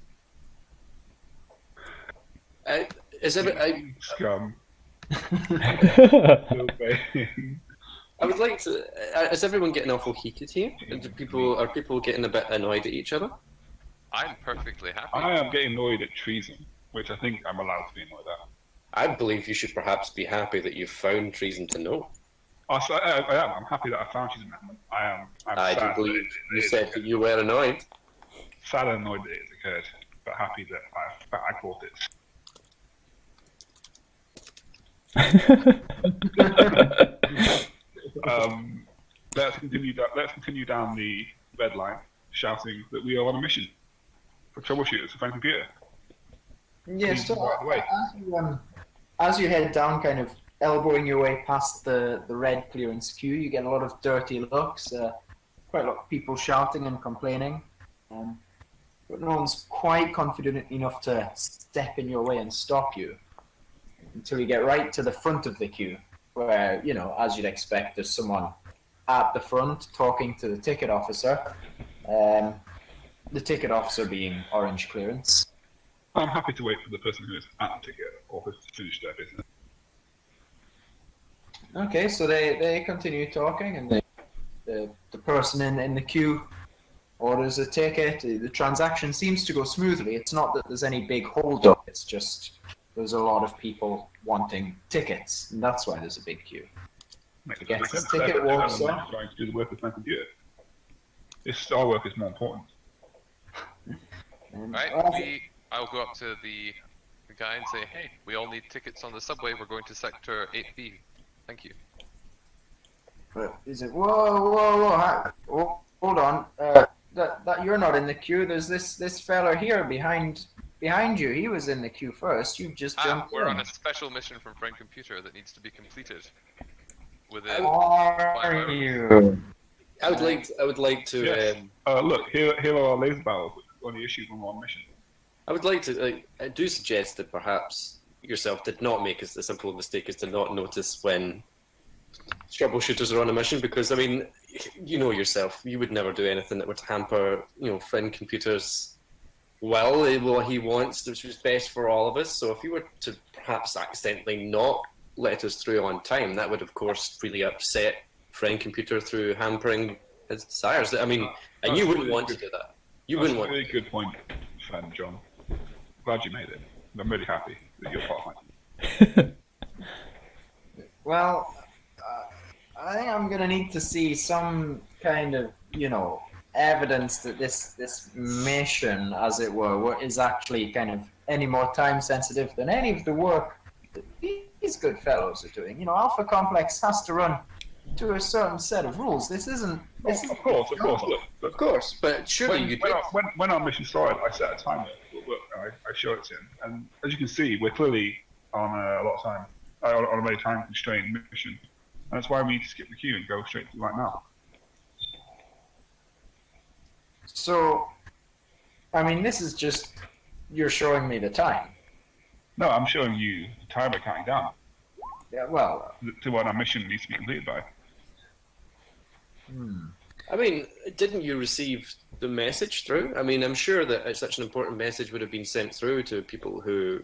Is it, Scum. I would like to. Is everyone getting awful heated here? Are people getting a bit annoyed at each other? I'm perfectly happy. I am getting annoyed at treason, which I think I'm allowed to be annoyed at. I believe you should perhaps be happy that you've found treason to know. I am. I'm happy that I found treason. I am. I sad do believe that you said that you were annoyed. sad and annoyed that it occurred, but happy that I caught it. Let's continue down the red line, shouting that we are on a mission for troubleshooters for Friend Computer. Yeah, Please so right away. as you head down, kind of elbowing your way past the red clearance queue, you get a lot of dirty looks, quite a lot of people shouting and complaining, but no one's quite confident enough to step in your way and stop you until you get right to the front of the queue, where, as you'd expect, there's someone at the front talking to the ticket officer, the ticket officer being orange clearance. I'm happy to wait for the person who is at the ticket or who's finished their business. Okay, so they continue talking, and the person in the queue orders a ticket. The transaction seems to go smoothly. It's not that there's any big hold-up. It's just there's a lot of people wanting tickets, and that's why there's a big queue. Makes Gets perfect his sense. ticket, walks Everyone's off. trying to do the work with my computer. This star work is more important. And, Right, I'll go up to the guy and say, hey, we all need tickets on the subway. We're going to sector 8B. Thank you. But is it? Hold on. That you're not in the queue. There's this fella here behind you. He was in the queue first. You've just jumped We're in. on a special mission from Friend Computer that needs to be completed within Are 5 hours. you? I would like to. Yes. Look, here are our laser barrels, which are only issued when we're on mission. I would like to. I do suggest that perhaps yourself did not make as the simple mistake as to not notice when troubleshooters are on a mission, because I mean, you know yourself, you would never do anything that would hamper, Friend Computer's what he wants, which is best for all of us. So if you were to perhaps accidentally not let us through on time, that would of course really upset Friend Computer through hampering his desires. I mean, and you wouldn't want to do that. You wouldn't want. That's a really good point, friend John. Glad you made it. I'm really happy that you're part of my team. Well, I think I'm gonna need to see some kind of, evidence that this mission, as it were, is actually kind of any more time sensitive than any of the work that these good fellows are doing. Alpha Complex has to run to a certain set of rules. This isn't. Of course. Look, Of course, but surely you did. when our mission started, I set a timer. I show it to him, and as you can see, we're clearly on a lot of time, on a very time constrained mission, and that's why we need to skip the queue and go straight to right now. So, I mean, this is just you're showing me the time. No, I'm showing you the timer counting down Yeah. Well. to when our mission needs to be completed by. I mean, didn't you receive the message through? I mean, I'm sure that such an important message would have been sent through to people who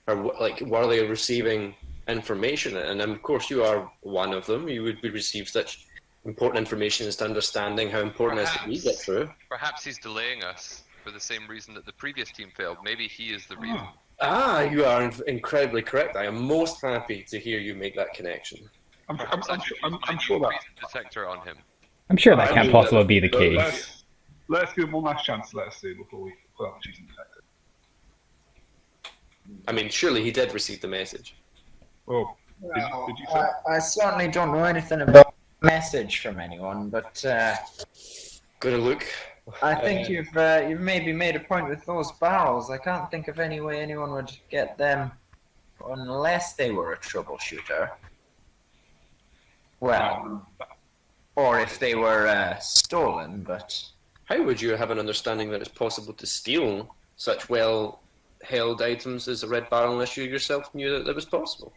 are were they receiving information? And of course, you are one of them. You would receive such important information as to understanding how important it is that we get through. Perhaps he's delaying us for the same reason that the previous team failed. Maybe he is the reason. You are incredibly correct. I am most happy to hear you make that connection. I'm Actually, sure that. reason detector on him. I'm sure that I can't mean, possibly be the case. Let's give him one last chance. Let's see before we put out the cheating detector. I mean, surely he did receive the message. Oh, did you say? I certainly don't know anything about the message from anyone, but Gonna look. I think you've maybe made a point with those barrels. I can't think of any way anyone would get them unless they were a troubleshooter. Well, or if they were stolen, but How would you have an understanding that it's possible to steal such well-held items as a red barrel unless you yourself knew that it was possible?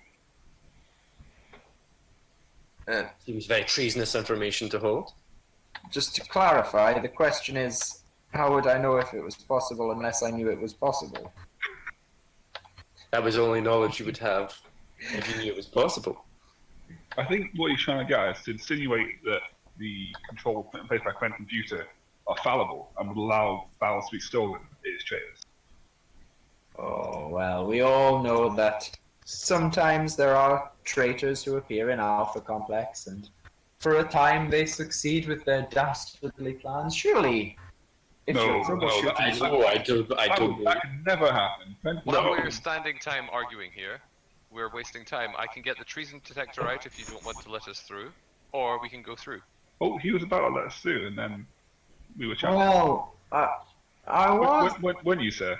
Seems very treasonous information to hold. just to clarify, the question is, how would I know if it was possible unless I knew it was possible? That was only knowledge you would have if you knew it was possible. I think what he's trying to get is to insinuate that the controls put in place by Friend Computer are fallible and would allow barrels to be stolen. It is traitors. Oh, well, we all know that sometimes there are traitors who appear in Alpha Complex, and for a time they succeed with their dastardly plans. Surely, if you're troubleshooting... That could never happen. While we're standing time arguing here, we're wasting time. I can get the treason detector out if you don't want to let us through, or we can go through. Oh, he was about to let us through, and then we were chatting. Well, I was... When you, sir?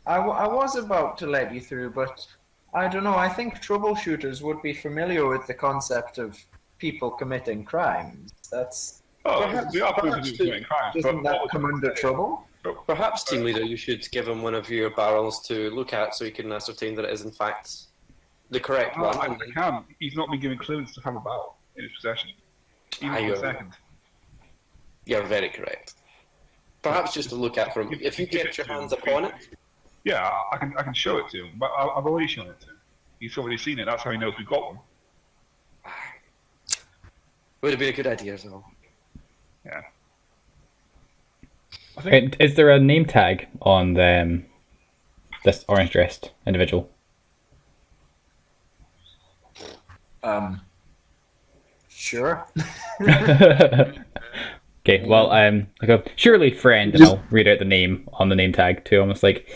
I was about to let you through, but I don't know. I think troubleshooters would be familiar with the concept of people committing crimes. That's... Oh, we are perhaps committing crimes. Doesn't that come under trouble? Perhaps, team leader, you should give him one of your barrels to look at so he can ascertain that it is in fact the correct one. I can. He's not been given clearance to have a barrel in his possession. Even for a second. You're very correct. Perhaps just to look at for him. If you kept your hands upon it, Yeah, I can show it to him, but I've already shown it to him. He's already seen it. That's how he knows we've got one. Would have been a good idea, though. Yeah. I think Is there a name tag on this orange-dressed individual? Sure. Okay, well, surely friend, and I'll read out the name on the name tag too. Almost like,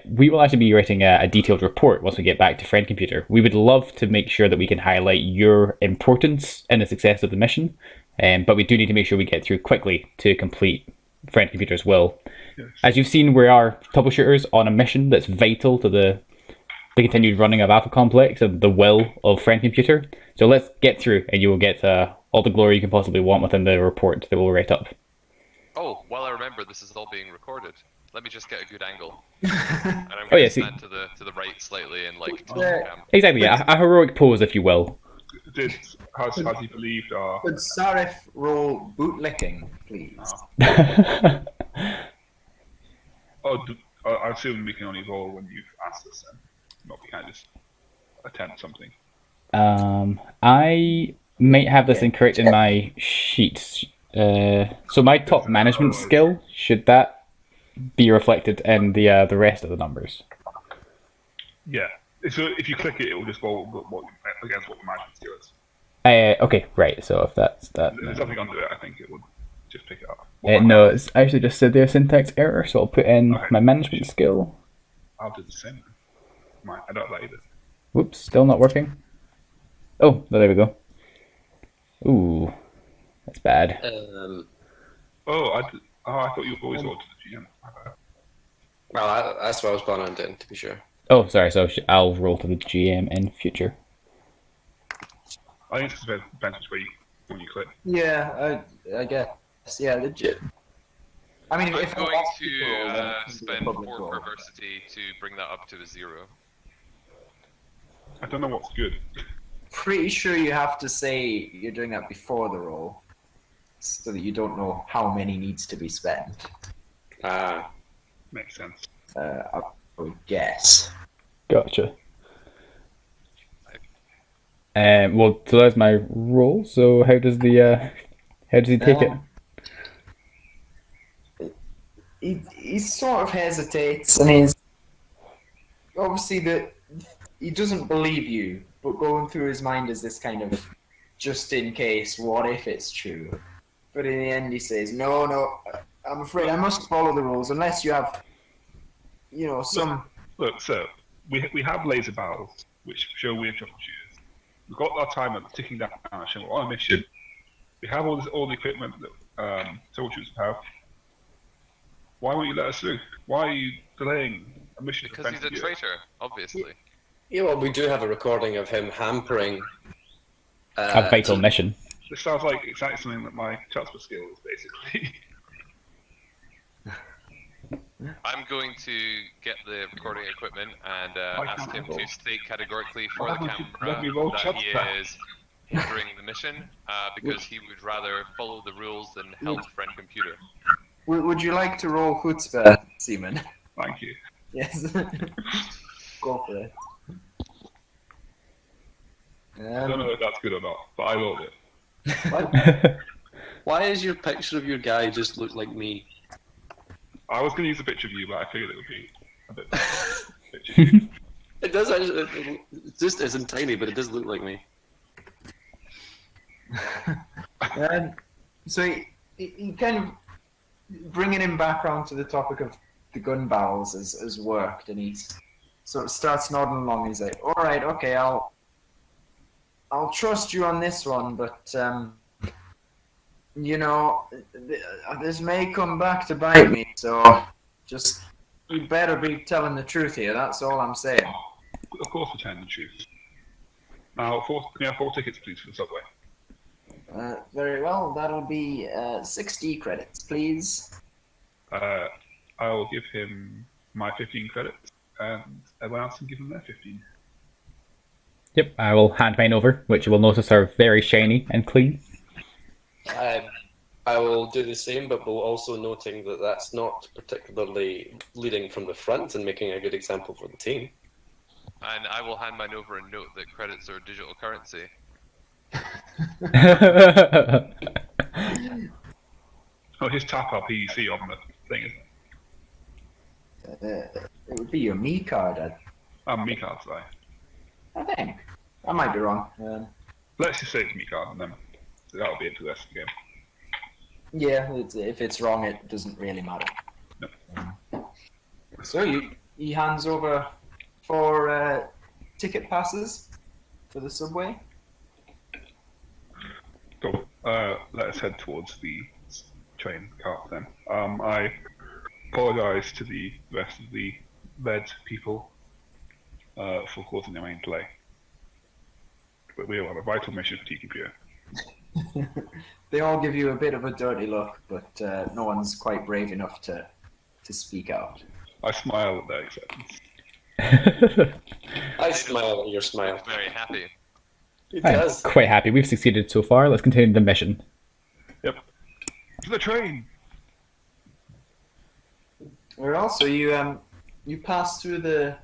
we will actually be writing a detailed report once we get back to Friend Computer. We would love to make sure that we can highlight your importance in the success of the mission, but we do need to make sure we get through quickly to complete Friend Computer's will. Yes. As you've seen, we are troubleshooters on a mission that's vital to the continued running of Alpha Complex and the will of Friend Computer. So let's get through, and you will get all the glory you can possibly want within the report that we'll write up. Oh, well, I remember this is all being recorded. Let me just get a good angle. And I'm Oh, going yeah, to see- stand to the right slightly and like tilt Yeah. the camera. Exactly, yeah, a heroic pose, if you will. has he believed our... Could Sarif roll bootlicking, please? I assume we can only roll when you've asked us then. Not we can't just attempt something. I might have this incorrect in my sheets. So my top management skill, should that be reflected in the rest of the numbers? Yeah. So if you click it, it will just roll against what the management skill is. Okay, right. So if that's that, There's nothing under it. I think it would just pick it up. no, it's actually just said there syntax error. So I'll put in Okay. my management skill. I'll do the same. I don't like either. Whoops, still not working. Oh, there we go. Ooh, that's bad. I thought you always rolled to the GM. Well, that's what I was planning on doing, to be sure. Oh, sorry. So I'll roll to the GM in future. I think it's the advantage when you click. Yeah, I guess. Yeah, legit. I mean, I'm if going lots of people roll, then to it's a spend public 4 roll. perversity to bring that up to a 0. I don't know what's good. Pretty sure you have to say you're doing that before the roll, so that you don't know how many needs to be spent. Makes sense. I would guess. Gotcha. Well, so that's my roll. So how does he take it? He sort of hesitates, and he's obviously he doesn't believe you, but going through his mind is this kind of just in case, what if it's true? But in the end, he says, "No, I'm afraid I must follow the rules unless you have, some." Look, sir, we have laser barrels, which show we're troubleshooters. We've got our timer ticking down, showing we're on a mission. We have all the equipment that troubleshooters have. Why won't you let us through? Why are you delaying a mission? Because he's a traitor, obviously. Yeah, well, we do have a recording of him hampering A vital mission. This sounds like exactly something that my transfer skill is, basically. I'm going to get the recording equipment and ask him to state categorically for the Let me camera roll that he chutzpah. is hindering the mission because he would rather follow the rules than help Friend Computer. Would you like to roll chutzpah, Seaman? Thank you. Yes. Go for it. I don't know if that's good or not, but I rolled it. Why does your picture of your guy just look like me? I was going to use a picture of you, but I figured it would be a bit picture of you. It does actually. It just isn't tiny, but it does look like me. So he kind of bringing him back around to the topic of the gun barrels has worked, and he sort of starts nodding along. He's like, "All right, okay, I'll trust you on this one, but this may come back to bite me. So just you better be telling the truth here. That's all I'm saying." Of course, we're telling the truth. Now, can we have 4 tickets, please, for the subway? Very well. That'll be 60 credits, please. I'll give him my 15 credits, and everyone else can give him their 15. Yep, I will hand mine over, which you will notice are very shiny and clean. I will do the same, but will also noting that that's not particularly leading from the front and making a good example for the team. And I will hand mine over and note that credits are digital currency. Oh, his tap up PEC on the thing, isn't it? It would be your me card, Me card, sorry. I think. I might be wrong. Let's just say it's me card, and then that'll be it for the rest of the game. Yeah, if it's wrong, it doesn't really matter. No. So he hands over 4 ticket passes for the subway. Cool. Let us head towards the train cart then. I apologise to the rest of the red people for causing their main delay. But we all have a vital mission for TQPO. They all give you a bit of a dirty look, but no one's quite brave enough to speak out. I smile at their acceptance. I smile at your smile. Very happy. It I'm does. quite happy. We've succeeded so far. Let's continue the mission. Yep. To the train! Well, so you pass through the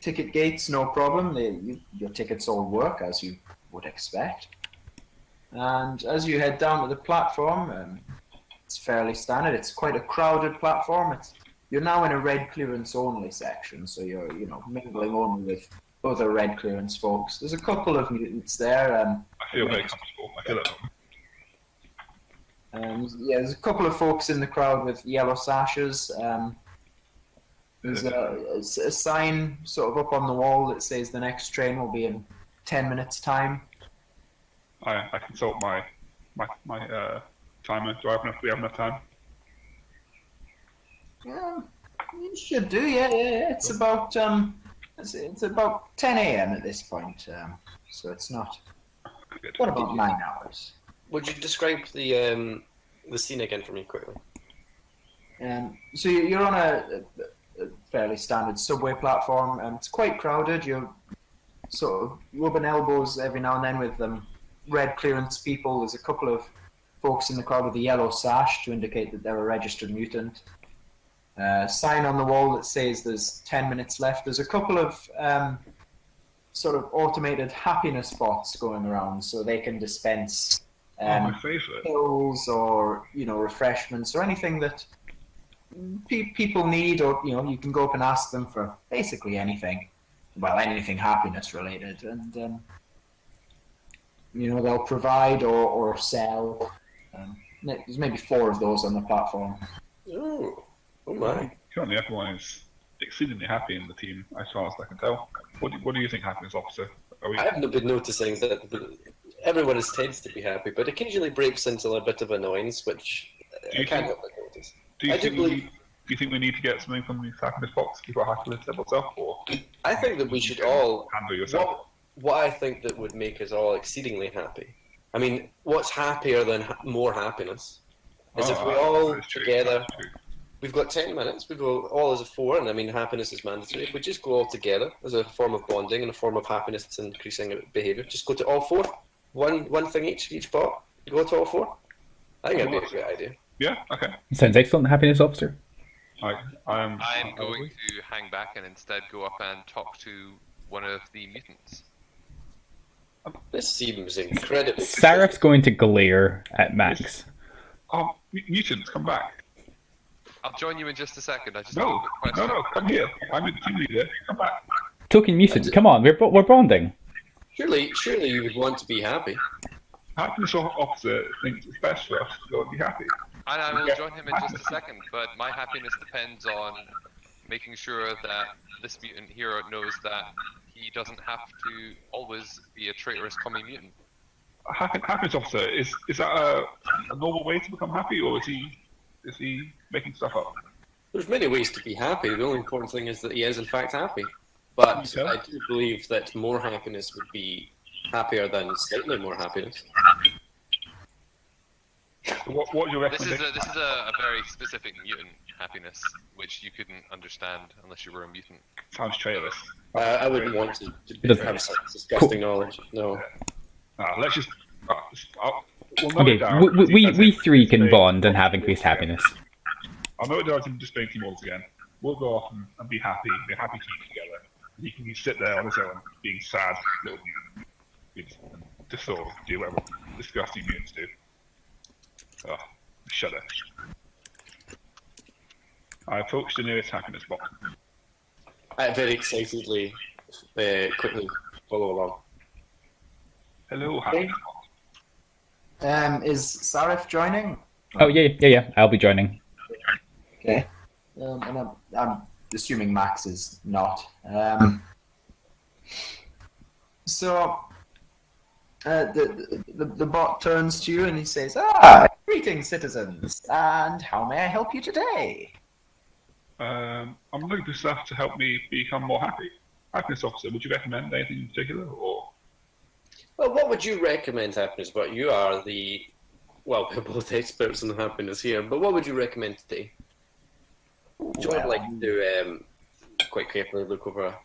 ticket gates, no problem. Your tickets all work as you would expect. And as you head down to the platform, it's fairly standard. It's quite a crowded platform. You're now in a red clearance only section, so you're mingling only with other red clearance folks. There's a couple of mutants there. I feel very comfortable. I feel at home. There's a couple of folks in the crowd with yellow sashes. There's a sign sort of up on the wall that says the next train will be in 10 minutes' time. I consult my timer. Do we have enough time? Yeah, you should do. Yeah. It's about it's about 10 a.m. at this point, so it's not. Good. What about 9 hours? Would you describe the scene again for me quickly? So you're on a fairly standard subway platform, and it's quite crowded. You're sort of rubbing elbows every now and then with red clearance people. There's a couple of folks in the crowd with a yellow sash to indicate that they're a registered mutant. Sign on the wall that says there's 10 minutes left. There's a couple of sort of automated happiness bots going around, so they can dispense My favourite. pills or refreshments or anything that people need, or you can go up and ask them for basically anything. Well, anything happiness related, and they'll provide or sell. There's maybe 4 of those on the platform. Oh my. Currently, everyone is exceedingly happy in the team, as far as I can tell. What do you think, happiness officer? I haven't been noticing that everyone tends to be happy, but occasionally breaks into a bit of annoyance, which I can't help but notice. Do you think we need to get something from the happiness box before happiness levels up, or I think that we should all handle yourself? What I think that would make us all exceedingly happy. I mean, what's happier than more happiness? Is if we all that's true, together. that's true. We've got 10 minutes. We go all as a 4, and I mean happiness is mandatory. If we just go all together as a form of bonding and a form of happiness increasing behaviour, just go to all 4. One thing each bot. Go to all 4. I think that'd be a great idea. Yeah. Okay. Sounds excellent, happiness officer. I'm going to hang back and instead go up and talk to one of the mutants. This seems incredible. Seraph's going to glare at Max. Oh, mutants, come back! I'll join you in just a second. I just No, have a quick question. no, come here. I'm the team leader. Come back. Token mutant, come on, we're bonding. Surely you would want to be happy. Happiness officer thinks it's best for us to go and be happy. And I will join him in just a second, but my happiness depends on making sure that this mutant hero knows that he doesn't have to always be a traitorous commie mutant. Happiness officer, is that a normal way to become happy, or is he making stuff up? There's many ways to be happy. The only important thing is that he is in fact happy. But Okay. I do believe that more happiness would be happier than slightly more happiness. What your This is recommendation? a very specific mutant happiness, which you couldn't understand unless you were a mutant. Sounds traitorous. I wouldn't want to doesn't- have such disgusting knowledge. No. Let's just. We'll know Okay, it down. we three can bond and have increased happiness. I'll know it down to display team orders again. We'll go off and be happy. Be a happy team together. He can sit there on his own, being sad, little mutants, and just sort of do whatever disgusting mutants do. Oh, shudder. I approached the nearest happiness box. I very excitedly, quickly follow along. Hello, happiness box. Is Sarif joining? Oh yeah. I'll be joining. Okay. And I'm assuming Max is not. So the bot turns to you and he says, greetings, citizens, and how may I help you today? I'm looking for stuff to help me become more happy. Happiness officer, would you recommend anything in particular, or? Well, what would you recommend happiness? But you are we're both experts in happiness here. But what would you recommend today? Do you like to quite carefully look over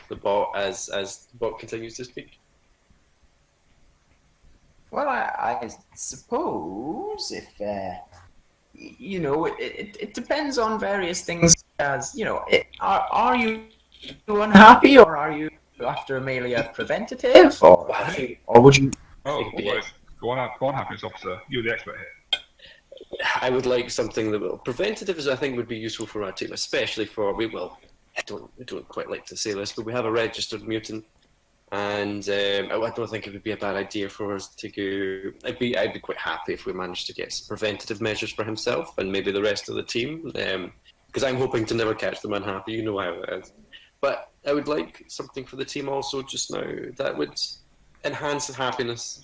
the bot as the bot continues to speak? Well, I suppose if it depends on various things. As are you unhappy, or are you after merely a preventative, or would you? Oh, go on, happiness officer. You're the expert here. I would like something that will preventative, I think, would be useful for our team, especially for I don't quite like to say this, but we have a registered mutant, and I don't think it would be a bad idea for us to go. I'd be quite happy if we managed to get some preventative measures for himself and maybe the rest of the team, because I'm hoping to never catch them unhappy. You know how it is. But I would like something for the team also just now that would enhance the happiness.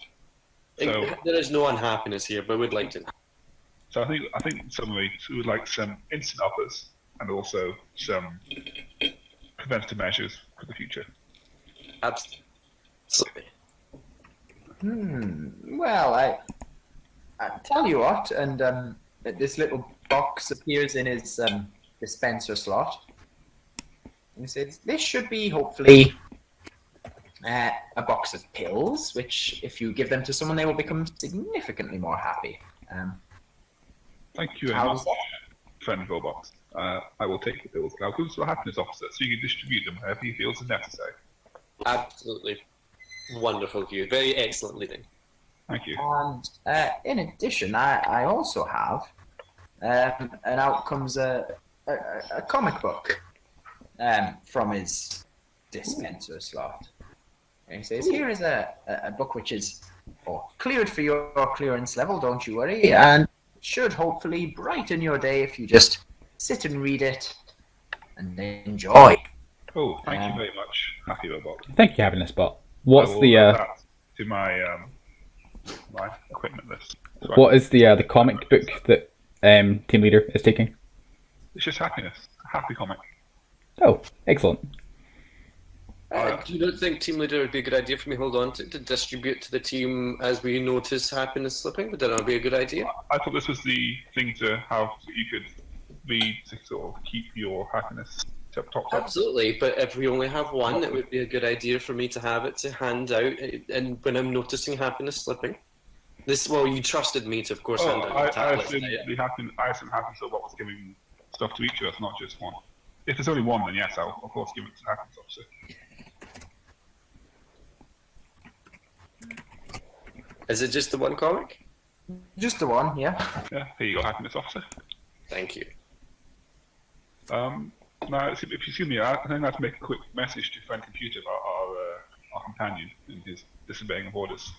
So, there is no unhappiness here, but we'd like to. So I think in summary, we would like some instant uppers and also some preventative measures for the future. Absolutely. Well, I tell you what, and this little box appears in his dispenser slot. And he says, "This should be hopefully a box of pills, which, if you give them to someone, they will become significantly more happy." Thank you very much, friend Robox. I will take the pills. I'll go to a happiness officer so you can distribute them wherever he feels is necessary. Absolutely wonderful of you. Very excellent leading. Thank you. And in addition, I also have, and out comes a comic book from his dispenser slot. And he says, "Here is a book which is cleared for your clearance level, don't you worry, and should hopefully brighten your day if you just sit and read it and enjoy." Oh, thank you very much, Happy Robot. Thank you, happiness bot. What's I will the add that to my my equipment list? So what is the comic book that team leader is taking? It's just happiness. A happy comic. Oh, excellent. Do you not think team leader would be a good idea for me? Hold on to distribute to the team as we notice happiness slipping. Would that not be a good idea? I thought this was the thing to have that you could read to sort of keep your happiness top. Absolutely, but if we only have one, it would be a good idea for me to have it to hand out, and when I'm noticing happiness slipping. You trusted me to, of course, hand out the I tablets. assume happiness robot was giving stuff to each of us, not just one. If there's only one, then yes, I'll of course give it to the happiness officer. Is it just the one comic? Just the one, yeah. Yeah, here you go, happiness officer. Thank you. Now, if you excuse me, I think I have to make a quick message to friend computer about our companion and his disobeying of orders.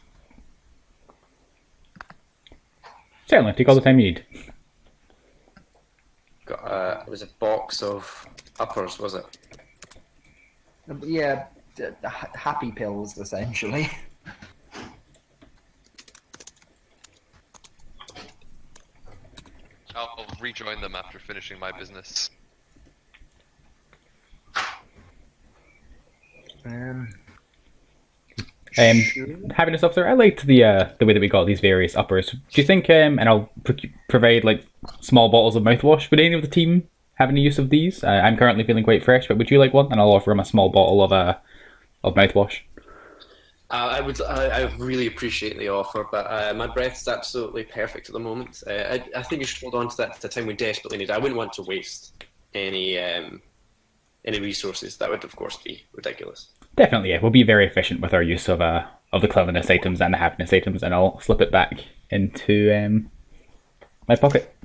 Certainly, take all the time you need. It was a box of uppers, was it? Yeah, the happy pills, essentially. I'll rejoin them after finishing my business. Happiness officer, I liked the way that we got these various uppers. Do you think, and I'll provide like small bottles of mouthwash, would any of the team have any use of these? I'm currently feeling quite fresh, but would you like one? And I'll offer him a small bottle of mouthwash. I really appreciate the offer, but my breath is absolutely perfect at the moment. I think you should hold on to that at the time we desperately need it. I wouldn't want to waste any resources. That would, of course, be ridiculous. Definitely, yeah. We'll be very efficient with our use of the cleverness items and the happiness items, and I'll slip it back into my pocket.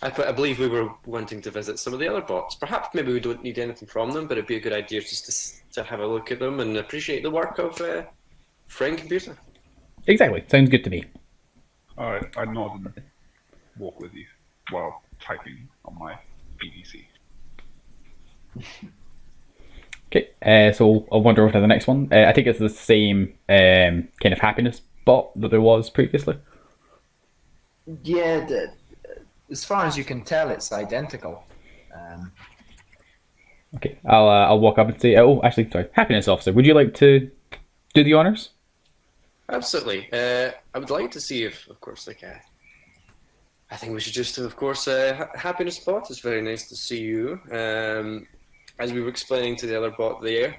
I believe we were wanting to visit some of the other bots. Perhaps maybe we don't need anything from them, but it'd be a good idea just to have a look at them and appreciate the work of Friend Computer. Exactly. Sounds good to me. Alright, I nod and walk with you while typing on my PDC. Okay, so I'll wander over to the next one. I think it's the same kind of happiness bot that there was previously. Yeah, as far as you can tell, it's identical. Okay, I'll walk up and say, oh, actually, sorry, happiness officer, would you like to do the honors? Absolutely. I would like to see if, of course, I think we should just do, of course, happiness bot. It's very nice to see you. As we were explaining to the other bot there,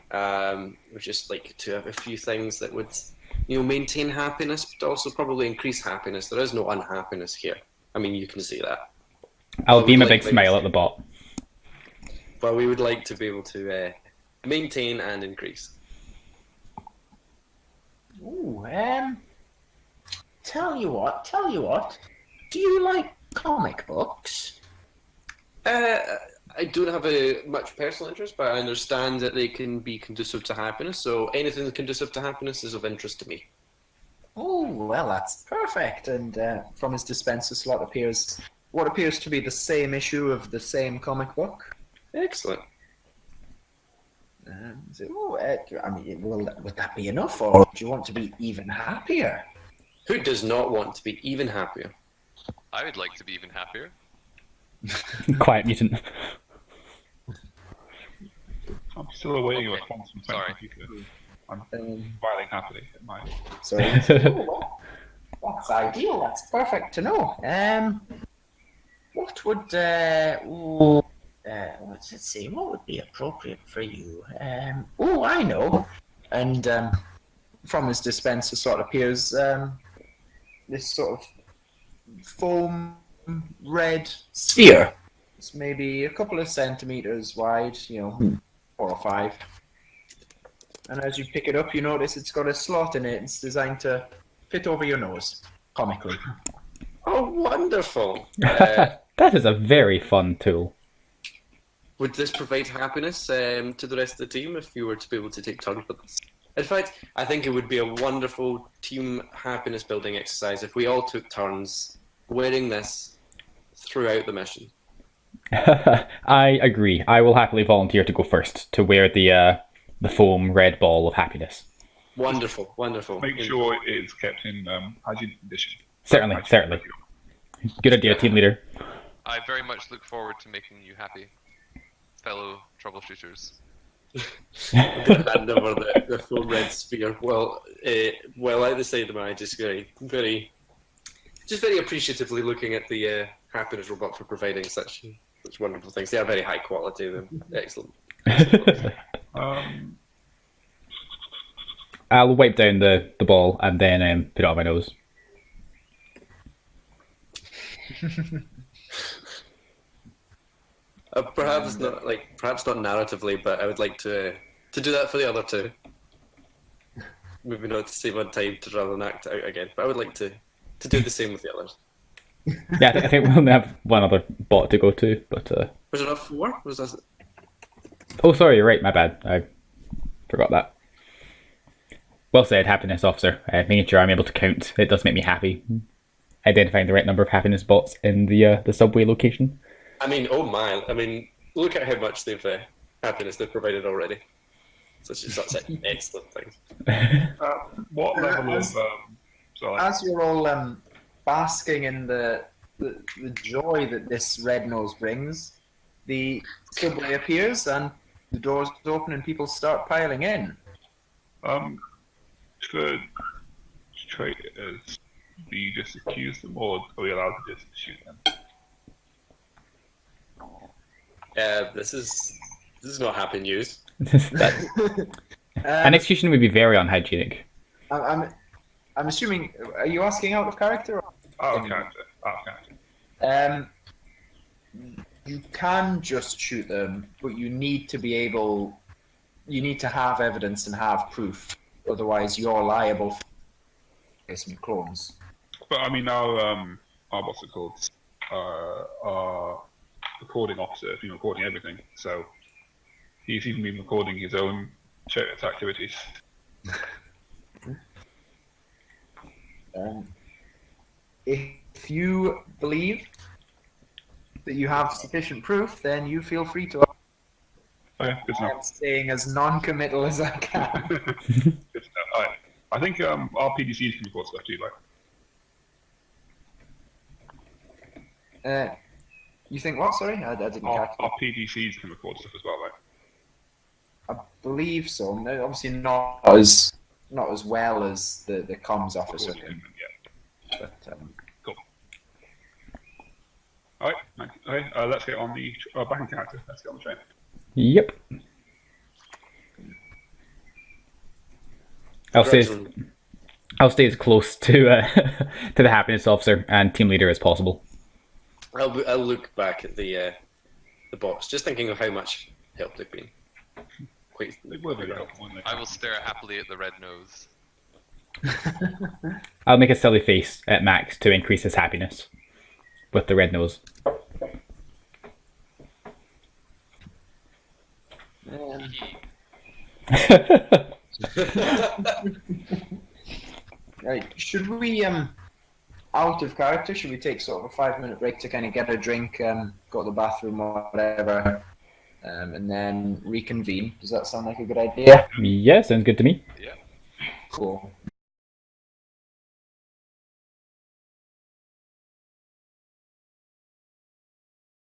we just like to have a few things that would, maintain happiness, but also probably increase happiness. There is no unhappiness here. I mean, you can see that. I'll beam a big smile at the bot. But we would like to be able to maintain and increase. Ooh, tell you what. Do you like comic books? I don't have a much personal interest, but I understand that they can be conducive to happiness. So anything that's conducive to happiness is of interest to me. Oh, well, that's perfect. And from his dispenser slot appears what appears to be the same issue of the same comic book. Excellent. Would that be enough, or do you want to be even happier? Who does not want to be even happier? I would like to be even happier. Quiet mutant. I'm still awaiting a Okay, response from sorry. Friend Computer. I'm smiling happily at my... So, that's ideal. That's perfect to know. What would let's see, what would be appropriate for you? I know. And from his dispenser sort of appears this sort of foam red sphere. It's maybe a couple of centimeters wide, 4 or 5. And as you pick it up, you notice it's got a slot in it. It's designed to fit over your nose, comically. Oh, wonderful. That is a very fun tool. Would this provide happiness to the rest of the team if you were to be able to take turns with this? In fact, I think it would be a wonderful team happiness building exercise if we all took turns wearing this throughout the mission. I agree. I will happily volunteer to go first to wear the foam red ball of happiness. Wonderful, wonderful. Make sure it's kept in hygienic condition. Certainly. Good idea, team leader. I very much look forward to making you happy, fellow troubleshooters. I'm going to hand over the full red sphere. Well, at the side of my just very appreciatively looking at the happiness robot for providing such wonderful things. They are very high quality. They're excellent. I'll wipe down the ball and then put it on my nose. Perhaps not narratively, but I would like to do that for the other two. Maybe not to save on time to rather than act out again, but I would like to do the same with the others. Yeah, I think we'll only have one other bot to go to, but... Was it not 4? Was that... Oh, sorry, you're right, my bad. I forgot that. Well said, happiness officer. Making sure I'm able to count. It does make me happy. Identifying the right number of happiness bots in the subway location. I mean, oh my! I mean, look at how much happiness they've provided already. Such excellent things. What level of... As you're all basking in the joy that this red nose brings, the subway appears and the doors open and people start piling in. Should traitors be just accuse them, or are we allowed to just shoot them? This is not happy news. An execution would be very unhygienic. I'm assuming. Are you asking out of character? Or? Out of character. Out of character. You can just shoot them, but you need to be able. You need to have evidence and have proof. Otherwise, you're liable for some clones. But I mean, our what's it called? Our recording officer has been recording everything, so he's even been recording his own chariot activities. If you believe that you have sufficient proof, then you feel free to. Okay, good to know. I'm staying as non-committal as I can. Good to know. Alright. I think our PDCs can record stuff too, right? You think what? Sorry, I didn't catch. Our PDCs can record stuff as well, right? I believe so. No, obviously not as well as the comms officer can. Yeah. But Cool. Alright, okay, let's get on the back in character. Let's get on the train. Yep. I'll stay as close to to the happiness officer and team leader as possible. I'll look back at the box, just thinking of how much help they've been. They were very helpful, weren't they? I will stare happily at the red nose. I'll make a silly face at Max to increase his happiness with the red nose. Right, should we out of character? Should we take sort of a 5-minute break to kind of get a drink, go to the bathroom or whatever, and then reconvene? Does that sound like a good idea? Yeah, sounds good to me. Yeah. Cool.